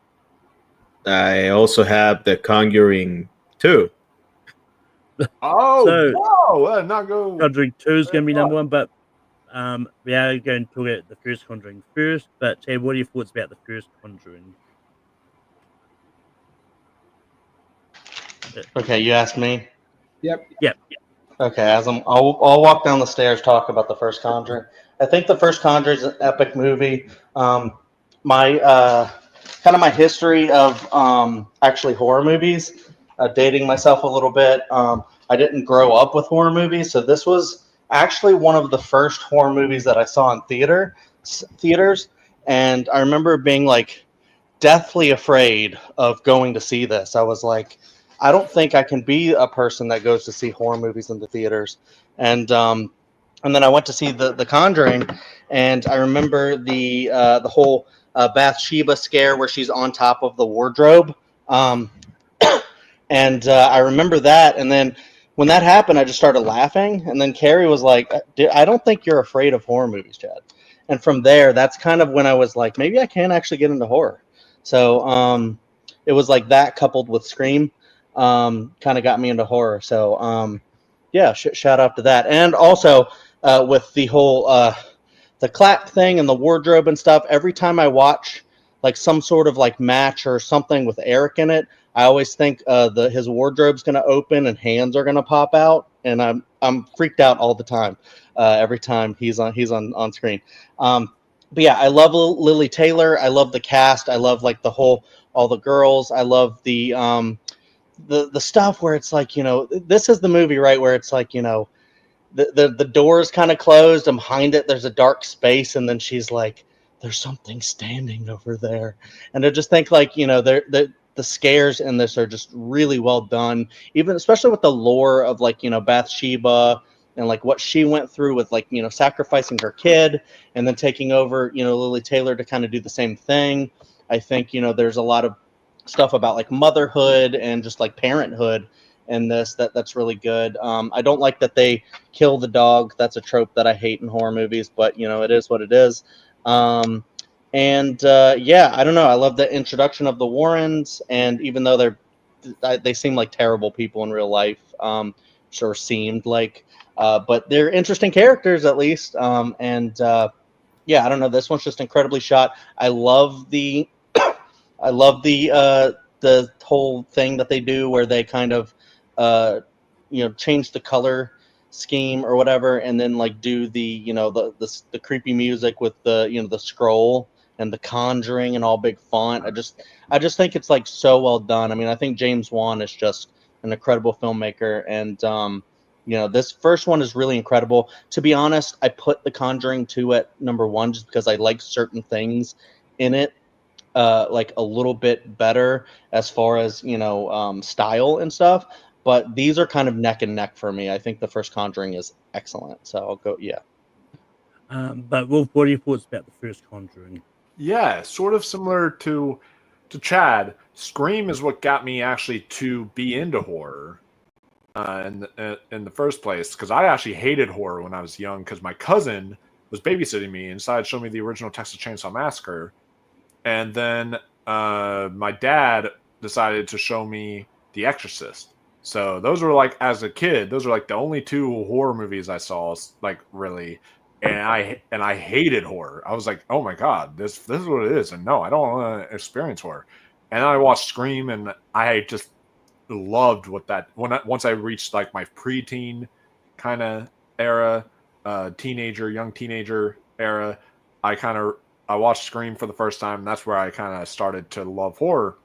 I also have The Conjuring 2. Oh, So- whoa! Let's not go. Conjuring 2 is going to be number one, but we are going to talk about the first Conjuring first. But Chad, what are your thoughts about the first Conjuring? Okay, you asked me. Yep. Yeah, Okay, I'll walk down the stairs, talk about the first Conjuring. I think the first Conjuring is an epic movie. My kind of my history of actually horror movies, dating myself a little bit. I didn't grow up with horror movies, so this was actually one of the first horror movies that I saw in theaters, and I remember being like deathly afraid of going to see this. I was like, I don't think I can be a person that goes to see horror movies in the theaters. And then I went to see the Conjuring, and I remember the whole Bathsheba scare where she's on top of the wardrobe. And I remember that. And then when that happened, I just started laughing. And then Carrie was like, I don't think you're afraid of horror movies, Chad. And from there, that's kind of when I was like, maybe I can actually get into horror. So it was like that coupled with Scream kind of got me into horror. So yeah, shout out to that. And also with the whole the clap thing and the wardrobe and stuff, every time I watch like some sort of like match or something with Eric in it, I always think his wardrobe's going to open and hands are going to pop out, and I'm freaked out all the time. Every time he's on screen. But yeah, I love Lily Taylor. I love the cast. I love like all the girls. I love the stuff where it's like, this is the movie, right, where it's like, the door is kind of closed, and behind it there's a dark space, and then she's like, there's something standing over there. And I just think like, the scares in this are just really well done, even especially with the lore of like, Bathsheba and like what she went through with like, sacrificing her kid and then taking over, Lily Taylor to kind of do the same thing. I think, there's a lot of stuff about like motherhood and just like parenthood in this that's really good. I don't like that they kill the dog. That's a trope that I hate in horror movies, but it is what it is. Yeah, I don't know. I love the introduction of the Warrens, and even though they seem like terrible people in real life, sure seemed like, but they're interesting characters at least. Yeah, I don't know. This one's just incredibly shot. I love the the whole thing that they do where they kind of change the color scheme or whatever, and then like do the the creepy music with the scroll and the Conjuring and all big font. I just think it's like so well done. I mean, I think James Wan is just an incredible filmmaker, and this first one is really incredible. To be honest, I put The Conjuring 2 at number 1 just because I like certain things in it like a little bit better as far as style and stuff, but these are kind of neck and neck for me. I think the first Conjuring is excellent, so I'll go but Wolf, what are your thoughts about the first Conjuring? Yeah, sort of similar to Chad. Scream is what got me actually to be into horror in the first place, because I actually hated horror when I was young because my cousin was babysitting me and decided to show me the original Texas Chainsaw Massacre. And then my dad decided to show me The Exorcist. So those were like, as a kid, those were like the only 2 horror movies I saw, like really. And I hated horror. I was like, oh my God, this is what it is. And no, I don't want to experience horror. And I watched Scream, and I just loved once I reached like my preteen kind of era, young teenager era, I watched Scream for the first time, and that's where I kind of started to love horror.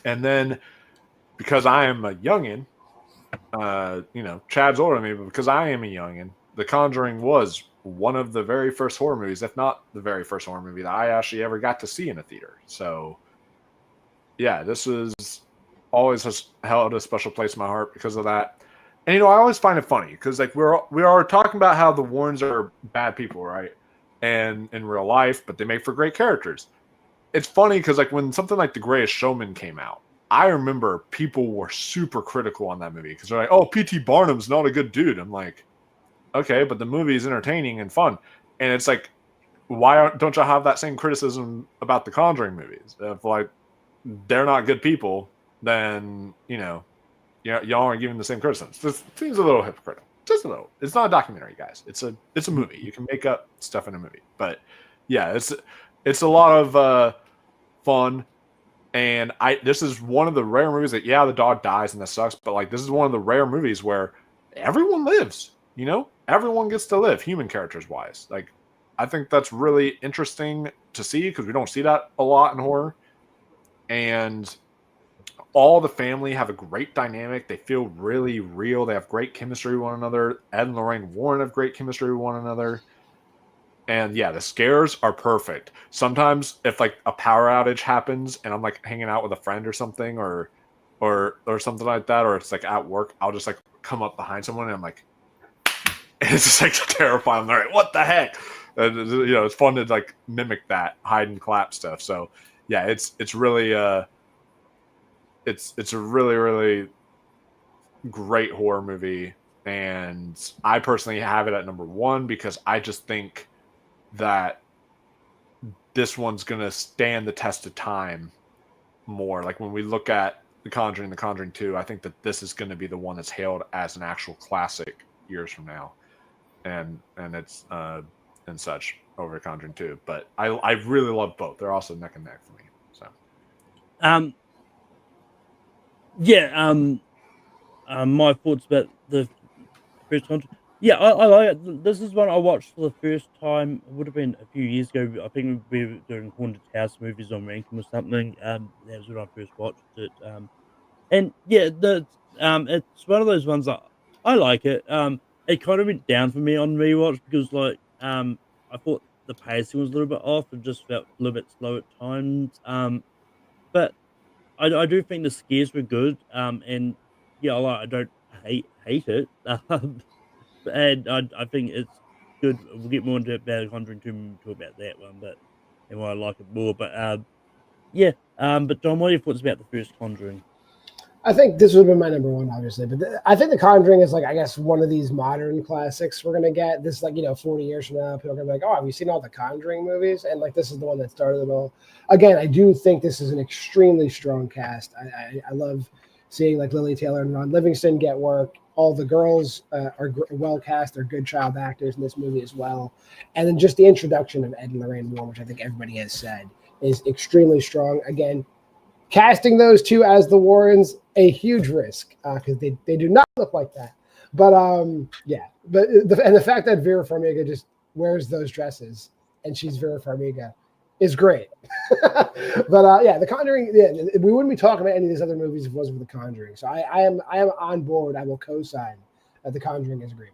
And then, because I am a youngin', Chad's older than me, but because I am a youngin', The Conjuring was one of the very first horror movies, if not the very first horror movie that I actually ever got to see in a theater. So, yeah, this was always has held a special place in my heart because of that. And I always find it funny because like we are talking about how the Warrens are bad people, right? And in real life, but they make for great characters. It's funny because like when something like The Greatest Showman came out, I remember people were super critical on that movie because they're like, "Oh, P.T. Barnum's not a good dude." I'm like, okay, but the movie is entertaining and fun, and it's like, why don't y'all have that same criticism about the Conjuring movies? Of like, they're not good people, then y'all aren't giving the same criticism. This seems a little hypocritical. Just a little. It's not a documentary, guys. It's a movie. You can make up stuff in a movie, but yeah, it's a lot of fun. And this is one of the rare movies that the dog dies and that sucks, but like this is one of the rare movies where everyone lives. Everyone gets to live, human characters wise. Like, I think that's really interesting to see because we don't see that a lot in horror. And all the family have a great dynamic. They feel really real. They have great chemistry with one another. Ed and Lorraine Warren have great chemistry with one another. And yeah, the scares are perfect. Sometimes if like a power outage happens and I'm like hanging out with a friend or something or something like that, or it's like at work, I'll just like come up behind someone and I'm like, and it's just like terrifying. I'm like, what the heck? And, it's fun to like mimic that hide and clap stuff. So yeah, it's really it's a really, really great horror movie. And I personally have it at number 1 because I just think that this one's going to stand the test of time more. Like when we look at The Conjuring 2, I think that this is going to be the one that's hailed as an actual classic years from now. And it's and such over Conjuring 2. But I really love both. They're also neck and neck for me. So my thoughts about the first Conjuring. Yeah, I like it. This is one I watched for the first time. It would have been a few years ago. I think we were doing haunted house movies on Rankin or something. That was when I first watched it. And yeah, it's one of those ones that I like it. It kind of went down for me on rewatch because I thought the pacing was a little bit off and just felt a little bit slow at times. But I do think the scares were good. And yeah, I don't hate it. And I think it's good. We'll get more into it about Conjuring 2 when we talk about that one, and why I like it more. But but John, what are your thoughts about the first Conjuring? I think this would have been my number 1, obviously. But I think The Conjuring is like, I guess, one of these modern classics we're gonna get. This is like 40 years from now, people are gonna be like, oh, have you seen all the Conjuring movies? And like this is the one that started it all. Again, I do think this is an extremely strong cast. I love seeing like Lily Taylor and Ron Livingston get work. All the girls are well cast. They're good child actors in this movie as well. And then just the introduction of Ed and Lorraine Warren, which I think everybody has said is extremely strong. Again, casting those two as the Warrens, a huge risk because they do not look like that. But the fact that Vera Farmiga just wears those dresses and she's Vera Farmiga is great. But The Conjuring. Yeah, we wouldn't be talking about any of these other movies if it wasn't for The Conjuring. So I am on board. I will co-sign that The Conjuring is a great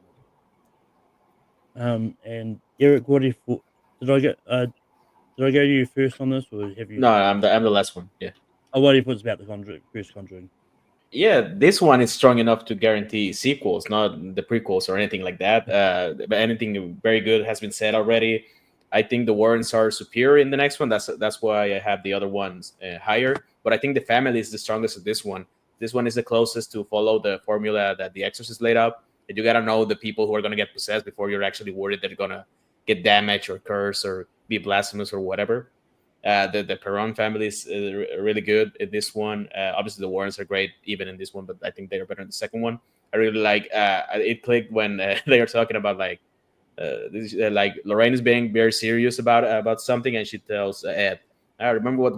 movie. And Eric, what do you thought? Did I go to you first on this, or have you? No, I'm the last one. Yeah. Oh, what do you thought about the first Conjuring? Yeah, this one is strong enough to guarantee sequels, not the prequels or anything like that. But anything very good has been said already. I think the Warrens are superior in the next one. That's why I have the other ones higher. But I think the family is the strongest of this one. This one is the closest to follow the formula that The Exorcist laid out. And you got to know the people who are going to get possessed before you're actually worried that they're going to get damaged or curse or be blasphemous or whatever. The Perron family is really good in this one. Obviously, the Warrens are great even in this one, but I think they are better in the second one. I really like it clicked when they are talking about like Lorraine is being very serious about something, and she tells Ed, "I remember what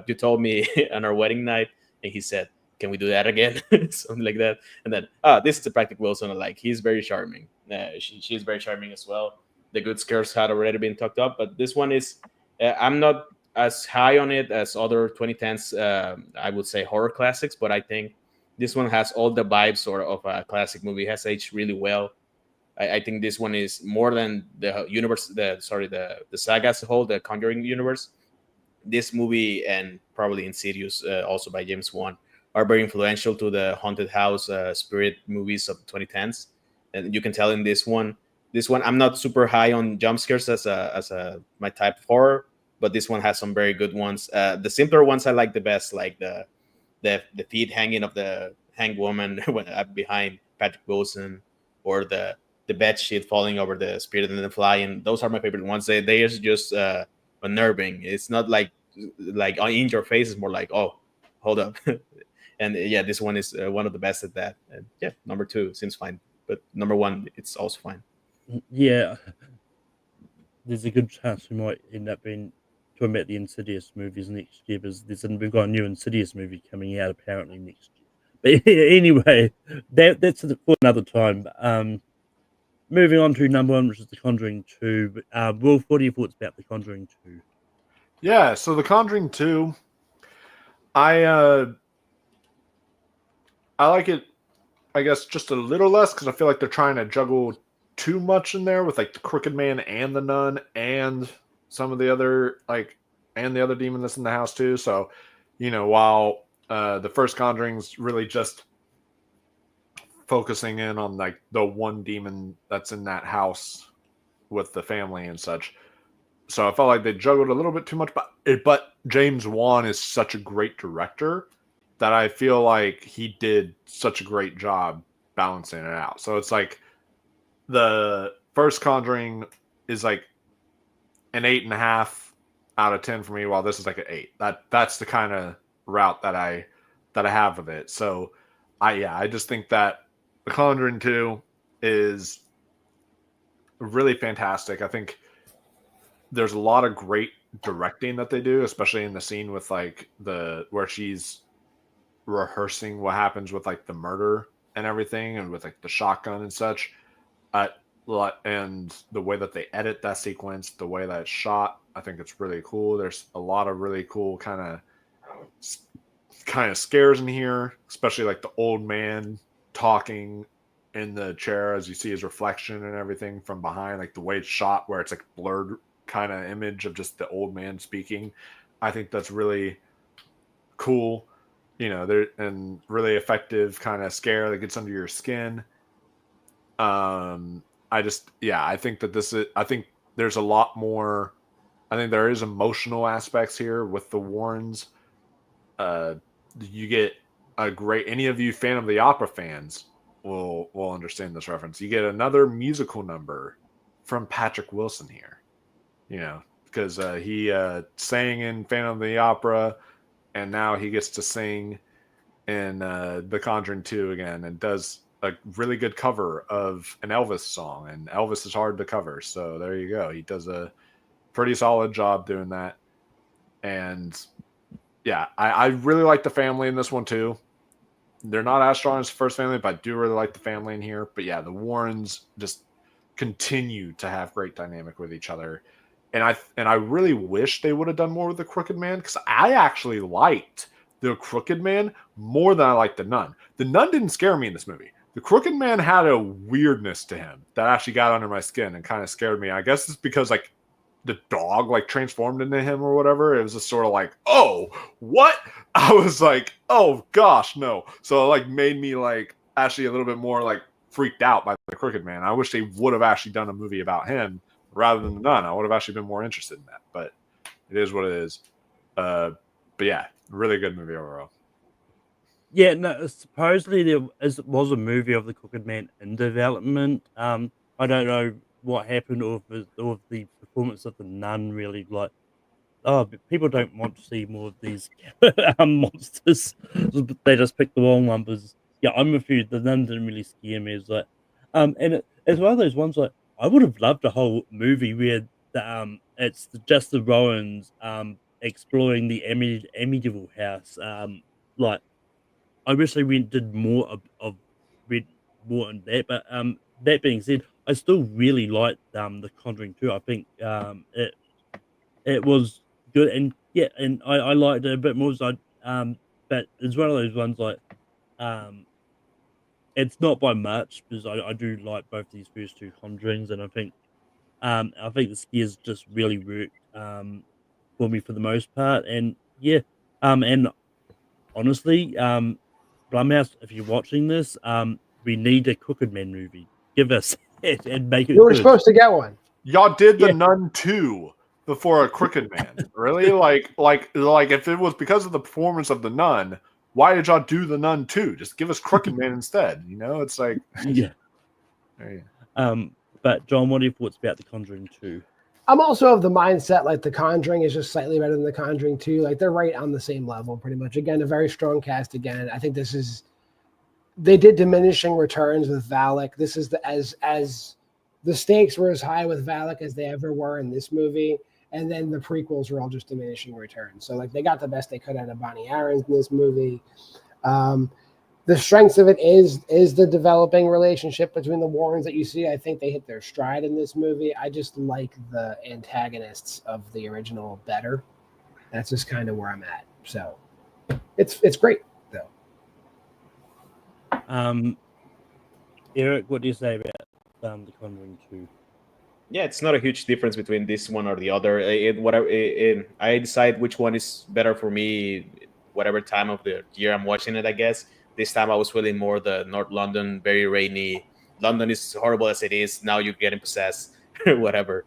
you told me on our wedding night," and he said, "Can we do that again?" Something like that. And then, this is the practical Wilson. Like he's very charming. She's very charming as well. The good scares had already been talked up, but this one is. I'm not as high on it as other 2010s. I would say horror classics, but I think this one has all the vibes of a classic movie. It has aged really well. I think this one is more than the universe, the saga as a whole, the Conjuring universe. This movie and probably Insidious, also by James Wan, are very influential to the haunted house spirit movies of the 2010s. And you can tell in this one, I'm not super high on jump scares as my type of horror, but this one has some very good ones. The simpler ones I like the best, like the feet hanging of the hanged woman behind Patrick Wilson, or the bed sheet falling over the spirit and then flying. Those are my favorite ones. They are just unnerving. It's not like like in your face. It's more like, oh, hold up. And yeah, this one is one of the best at that. And yeah, number 2 seems fine, but number 1 it's also fine. Yeah, there's a good chance we might end up being talking about the Insidious movies next year, because we've got a new Insidious movie coming out apparently next year. But anyway, that's for another time. Moving on to number 1, which is The Conjuring 2. Wolf, what are your thoughts about The Conjuring 2? Yeah, so The Conjuring 2, I like it, I guess, just a little less, because I feel like they're trying to juggle too much in there with like the Crooked Man and the Nun and some of the other and the other demon that's in the house too. So, while the first Conjuring's really just focusing in on like the one demon that's in that house with the family and such. So I felt like they juggled a little bit too much, but James Wan is such a great director that I feel like he did such a great job balancing it out. So it's like the first Conjuring is like an 8.5 out of 10 for me, while this is like an 8. That's the kind of route that I have with it. So I just think that The Conjuring 2 is really fantastic. I think there's a lot of great directing that they do, especially in the scene with like where she's rehearsing what happens with like the murder and everything, and with like the shotgun and such. And the way that they edit that sequence, the way that it's shot, I think it's really cool. There's a lot of really cool kind of scares in here, especially like the old man talking in the chair as you see his reflection and everything from behind, like the way it's shot where it's like blurred kind of image of just the old man speaking. I think that's really cool, and really effective kind of scare that gets under your skin. I think there's a lot more. I think there is emotional aspects here with the Warrens. You get any of you Phantom of the Opera fans will understand this reference. You get another musical number from Patrick Wilson here, because he sang in Phantom of the Opera, and now he gets to sing in The Conjuring 2 again, and does a really good cover of an Elvis song, and Elvis is hard to cover, so there you go. He does a pretty solid job doing that. And yeah, I really like the family in this one too. They're not as strong as the first family, but I do really like the family in here. But yeah, the Warrens just continue to have great dynamic with each other. And I really wish they would have done more with the Crooked Man, because I actually liked the Crooked Man more than I liked the Nun. The Nun didn't scare me in this movie. The Crooked Man had a weirdness to him that actually got under my skin and kind of scared me. I guess it's because like the dog like transformed into him or whatever. It was just sort of like, oh, what? I was like, oh gosh, no. So it like made me like actually a little bit more like freaked out by the Crooked Man. I wish they would have actually done a movie about him rather than the Nun. I would have actually been more interested in that, but it is what it is. But yeah, really good movie overall. Yeah, no, supposedly there was a movie of the Crooked Man in development. I don't know what happened, or if the performance of the Nun really like. Oh, but people don't want to see more of these monsters. They just picked the wrong numbers. Yeah, I'm with you. The Nun didn't really scare me. It's like, and it's one of those ones like I would have loved a whole movie where it's just the Rowans exploring the Amityville house. Like I wish they did more of more on that. But that being said, I still really liked The Conjuring 2. I think it was good, and yeah, and I liked it a bit more. So but it's one of those ones like it's not by much, because I do like both these first two Conjurings, and I think the scares just really worked for me for the most part. And yeah, and honestly, Blumhouse, if you're watching this, we need a Crooked Man movie. Give us it and make it You were good. supposed to get one. Y'all did the Yeah. Nun 2 before a Crooked Man. Really? like if it was because of the performance of the Nun, why did y'all do the Nun 2? Just give us Crooked Man instead. It's like Yeah. there you go. But John, what are your thoughts about The Conjuring 2? I'm also of the mindset like The Conjuring is just slightly better than The Conjuring 2. Like they're right on the same level, pretty much. Again, a very strong cast. Again, I think they did diminishing returns with Valak. This is as the stakes were as high with Valak as they ever were in this movie, and then the prequels were all just diminishing returns. So like they got the best they could out of Bonnie Aarons in this movie. The strengths of it is the developing relationship between the Warrens that you see. I think they hit their stride in this movie. I just like the antagonists of the original better. That's just kind of where I'm at. So it's great though. Eric, what do you say about The Conjuring 2? Yeah, it's not a huge difference between this one or the other. I decide which one is better for me, whatever time of the year I'm watching it, I guess. This time I was feeling more the North London, very rainy. London is horrible as it is. Now you're getting possessed, whatever.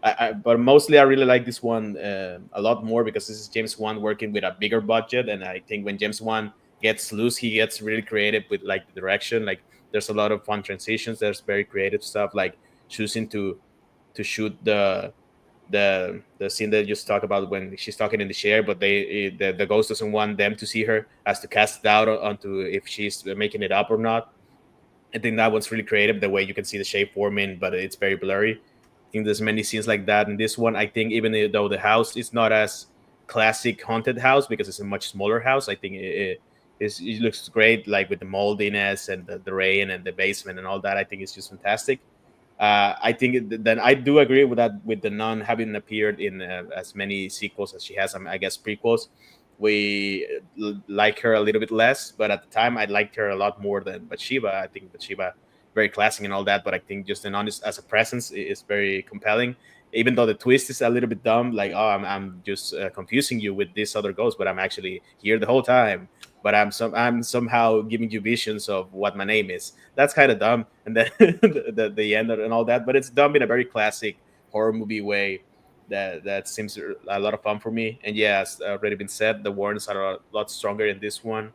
But mostly I really like this one a lot more because this is James Wan working with a bigger budget. And I think when James Wan gets loose, he gets really creative with like the direction. Like there's a lot of fun transitions. There's very creative stuff like choosing to shoot the scene that you just talked about when she's talking in the chair, but the ghost doesn't want them to see her, has to cast doubt onto if she's making it up or not. I think that one's really creative, the way you can see the shape forming, but it's very blurry. I think there's many scenes like that in this one. I think even though the house is not as classic haunted house because it's a much smaller house, I think it looks great, like with the moldiness and the rain and the basement and all that. I think it's just fantastic. I think then I do agree with that, with the nun having appeared in as many sequels as she has. I guess prequels. We like her a little bit less, but at the time I liked her a lot more than Bathsheba. I think Bathsheba very classic and all that, but I think just the nun as a presence is very compelling. Even though the twist is a little bit dumb, like I'm just confusing you with this other ghost, but I'm actually here the whole time. But I'm somehow giving you visions of what my name is. That's kind of dumb, and then the end and all that. But it's dumb in a very classic horror movie way. That seems a lot of fun for me. And yeah, as already been said, the Warrens are a lot stronger in this one.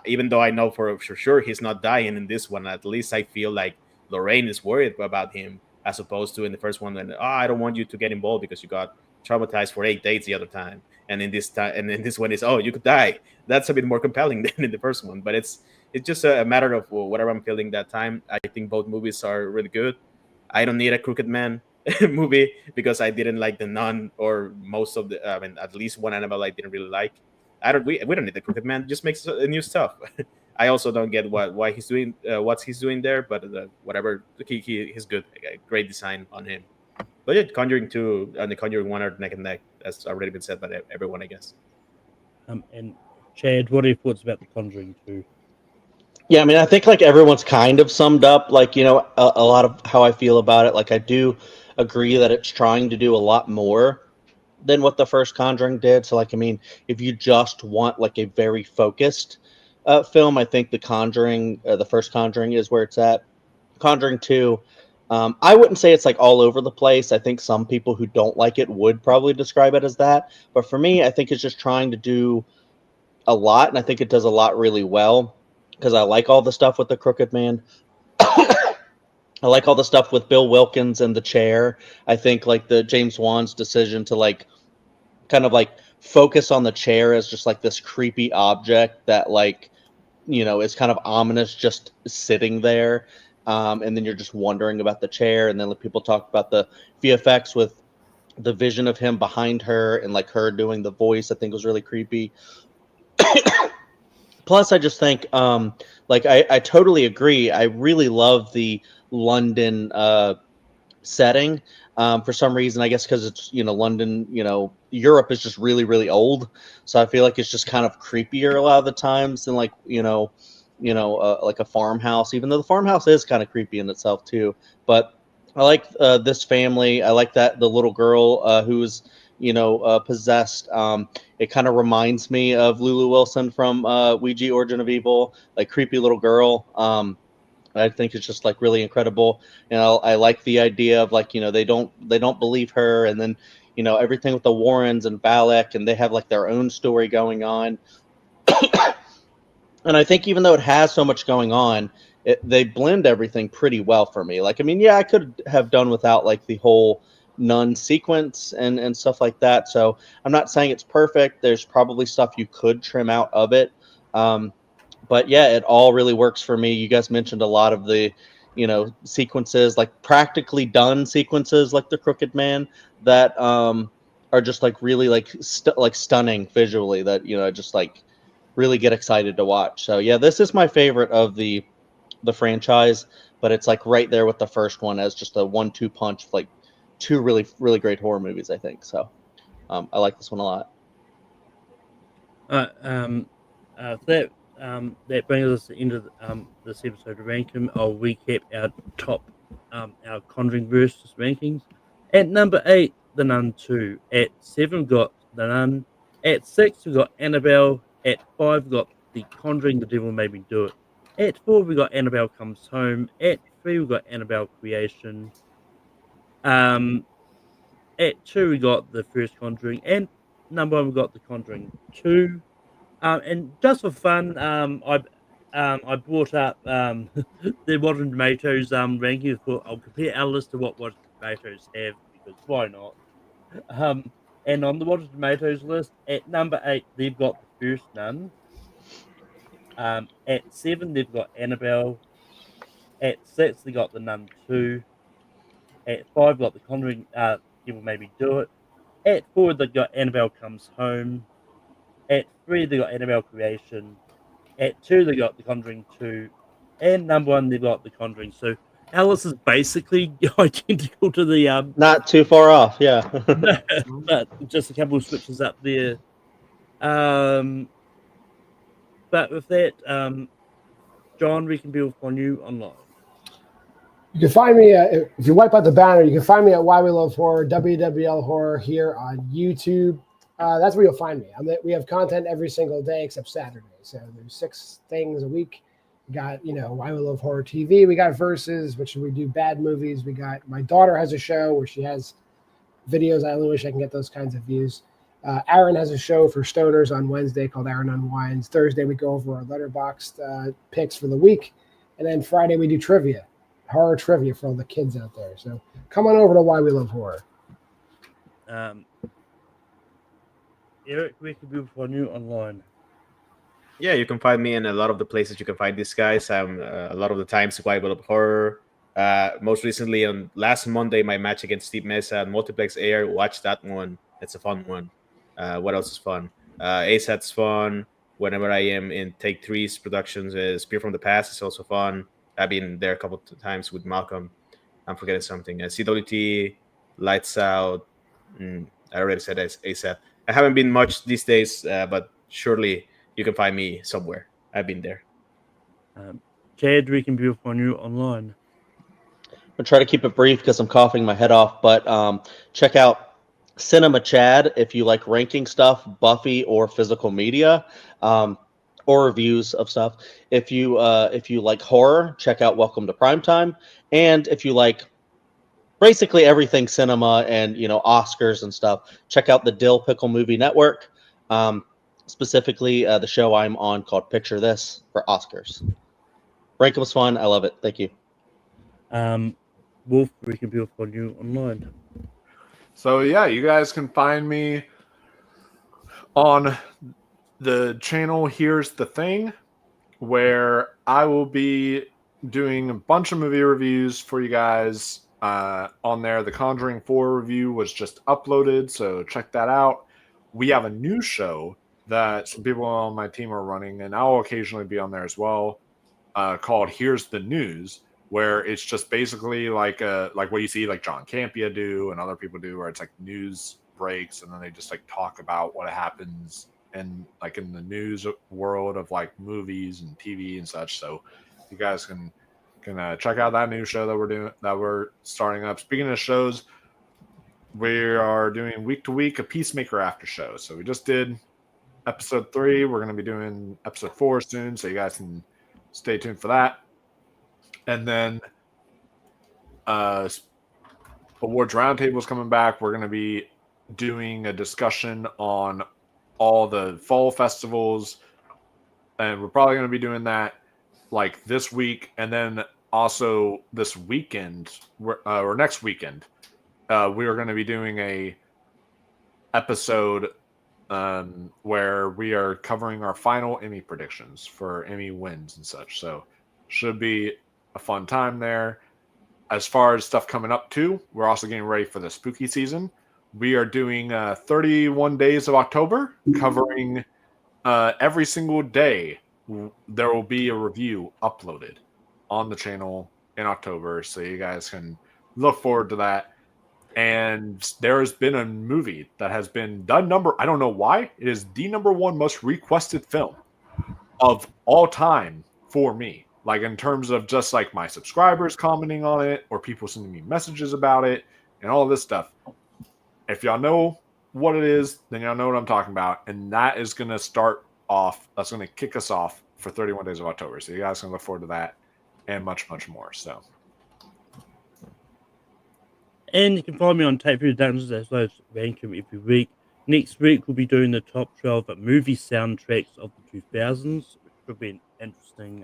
Even though I know for sure he's not dying in this one, at least I feel like Lorraine is worried about him, as opposed to in the first one when I don't want you to get involved because you got traumatized for 8 days the other time, and in this one is you could die. That's a bit more compelling than in the first one, but it's just a matter of whatever I'm feeling that time. I think both movies are really good. I don't need a Crooked Man movie because I didn't like The Nun or most of the at least one Annabelle I didn't really like. We don't need the Crooked Man. Just makes new stuff. I also don't get why he's doing what he's doing there, but whatever. He's good. Great design on him. But yeah, Conjuring 2 and the Conjuring 1 are neck and neck. That's already been said by everyone, I guess. And Chad, what are your thoughts about the Conjuring 2? Yeah, I mean, I think like everyone's kind of summed up, like, you know, a lot of how I feel about it. Like, I do agree that it's trying to do a lot more than what the first Conjuring did. So, like, I mean, if you just want like a very focused film, I think the first Conjuring is where it's at. Conjuring 2, I wouldn't say it's like all over the place. I think some people who don't like it would probably describe it as that. But for me, I think it's just trying to do a lot, and I think it does a lot really well because I like all the stuff with the Crooked Man. I like all the stuff with Bill Wilkins and the chair. I think like the James Wan's decision to like kind of like focus on the chair as just like this creepy object that like, you know, is kind of ominous just sitting there. And then you're just wondering about the chair. And then like, people talk about the VFX with the vision of him behind her and like her doing the voice, I think was really creepy. Plus, I just think, like, I totally agree. I really love the London setting. For some reason, I guess because it's, you know, London, you know, Europe is just really, really old. So I feel like it's just kind of creepier a lot of the times than like, like a farmhouse, even though the farmhouse is kind of creepy in itself too. But I like this family. I like that the little girl who's, possessed. It kind of reminds me of Lulu Wilson from Ouija Origin of Evil, like creepy little girl. I think it's just like really incredible. And I like the idea of like, they don't believe her. And then, everything with the Warrens and Valak, and they have like their own story going on. And I think even though it has so much going on, they blend everything pretty well for me. Like, I mean, yeah, I could have done without like the whole nun sequence and stuff like that. So I'm not saying it's perfect. There's probably stuff you could trim out of it. But yeah, it all really works for me. You guys mentioned a lot of the, sequences, like practically done sequences, like the Crooked Man, that are just like really like stunning visually. That just like really get excited to watch. So yeah, this is my favorite of the franchise, but it's like right there with the first one as just a 1-2 punch, like two really really great horror movies, I think. So I like this one a lot. So that brings us into this episode of Rankin. I'll recap our top our ConjuringVerse rankings. At number 8, The Nun 2. At 7, got The Nun. At 6, we got Annabelle. At 5, we got The Conjuring, The Devil Made Me Do It. At 4, we got Annabelle Comes Home. At 3, we got Annabelle Creation. At 2, we got The First Conjuring. And number 1, we got The Conjuring 2. And just for fun, I brought up the Rotten Tomatoes ranking. I'll compare our list to what Rotten Tomatoes have, because why not? And on the Rotten Tomatoes list, at number 8, they've got The First Nun. At 7, they've got Annabelle. At 6, they got The Nun 2. At 5, got The Conjuring, Devil Made Me Do It. At 4, they got Annabelle Comes Home. At 3, they got Annabelle Creation. At 2, they got The Conjuring 2. And number 1, they got The Conjuring. So Alice is basically identical to the Not too far off, yeah. but just a couple of switches up there. But with that, John, we can build on you online. You can find me, if you wipe out the banner, you can find me at Why We Love Horror, WWL Horror here on YouTube. That's where you'll find me. We have content every single day except Saturday. So there's 6 things a week. We got, Why We Love Horror TV. We got Versus, which we do bad movies. We got, my daughter has a show where she has videos. I only wish I can get those kinds of views. Aaron has a show for stoners on Wednesday called Aaron Unwinds. Thursday, we go over our letterboxed picks for the week. And then Friday, we do trivia. Horror trivia for all the kids out there. So come on over to Why We Love Horror. Eric, we can build on you online. Yeah, you can find me in a lot of the places you can find these guys. I'm a lot of the times Why We Love Horror. Most recently on last Monday, my match against Steve Mesa and Multiplex Air. Watch that one. It's a fun one. What else is fun? ASAT's fun. Whenever I am in Take 3's productions, Spear from the Past is also fun. I've been there a couple of times with Malcolm. I'm forgetting something. CWT, Lights Out. I already said ASAP. I haven't been much these days, but surely you can find me somewhere. I've been there. Chad, we can build on you online. I'll try to keep it brief because I'm coughing my head off, but check out Cinema Chad if you like ranking stuff, Buffy, or physical media, or reviews of stuff. If you like horror, check out Welcome to Primetime, and if you like basically everything cinema and Oscars and stuff, check out the Dill Pickle Movie Network. Specifically, the show I'm on called Picture This for Oscars. Rank was fun. I love it. Thank you. Wolf, we can build on you online. So yeah, you guys can find me on the channel Here's the Thing, where I will be doing a bunch of movie reviews for you guys on there. The Conjuring 4 review was just uploaded, so check that out. We have a new show that some people on my team are running, and I'll occasionally be on there as well, called Here's the News, where it's just basically like what you see like John Campia do and other people do, where it's like news breaks and then they just like talk about what happens in the news world of like movies and TV and such. So you guys can check out that new show that we're starting up. Speaking of shows, we are doing week to week a Peacemaker after show. So we just did episode 3. We're going to be doing episode 4 soon, so you guys can stay tuned for that. And then Awards Roundtable is coming back. We're going to be doing a discussion on all the fall festivals, and we're probably going to be doing that like this week, and then also this weekend or next weekend. we are going to be doing a episode where we are covering our final Emmy predictions for Emmy wins and such. So should be a fun time there. As far as stuff coming up too, we're also getting ready for the spooky season. We are doing 31 days of October, covering every single day. There will be a review uploaded on the channel in October, so you guys can look forward to that. And there has been a movie that has been I don't know why, it is the #1 most requested film of all time for me. Like in terms of just like my subscribers commenting on it or people sending me messages about it and all this stuff. If y'all know what it is, then y'all know what I'm talking about. And that is going to that's going to kick us off for 31 days of October. So you guys can look forward to that and much, much more. So. And you can find me on Tape Through Dungeons as well as rank them every week. Next week, we'll be doing the top 12 movie soundtracks of the 2000s, which should be an interesting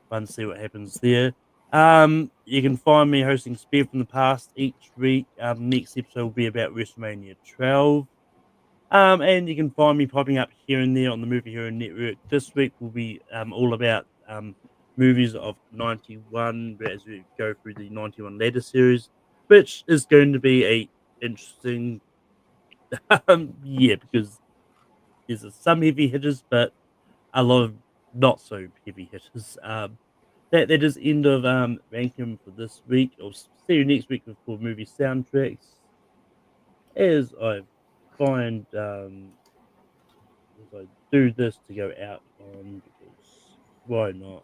fun to see what happens there. You can find me hosting Spear from the Past each week. Next episode will be about WrestleMania 12. And you can find me popping up here and there on the Movie Hero Network. This week will be all about movies of 91 as we go through the 91 Ladder series, which is going to be a interesting because there's some heavy hitters, but a lot of not so heavy hitters. That is end of ranking for this week. I'll see you next week for movie soundtracks. As I find as I do this to go out on, because why not?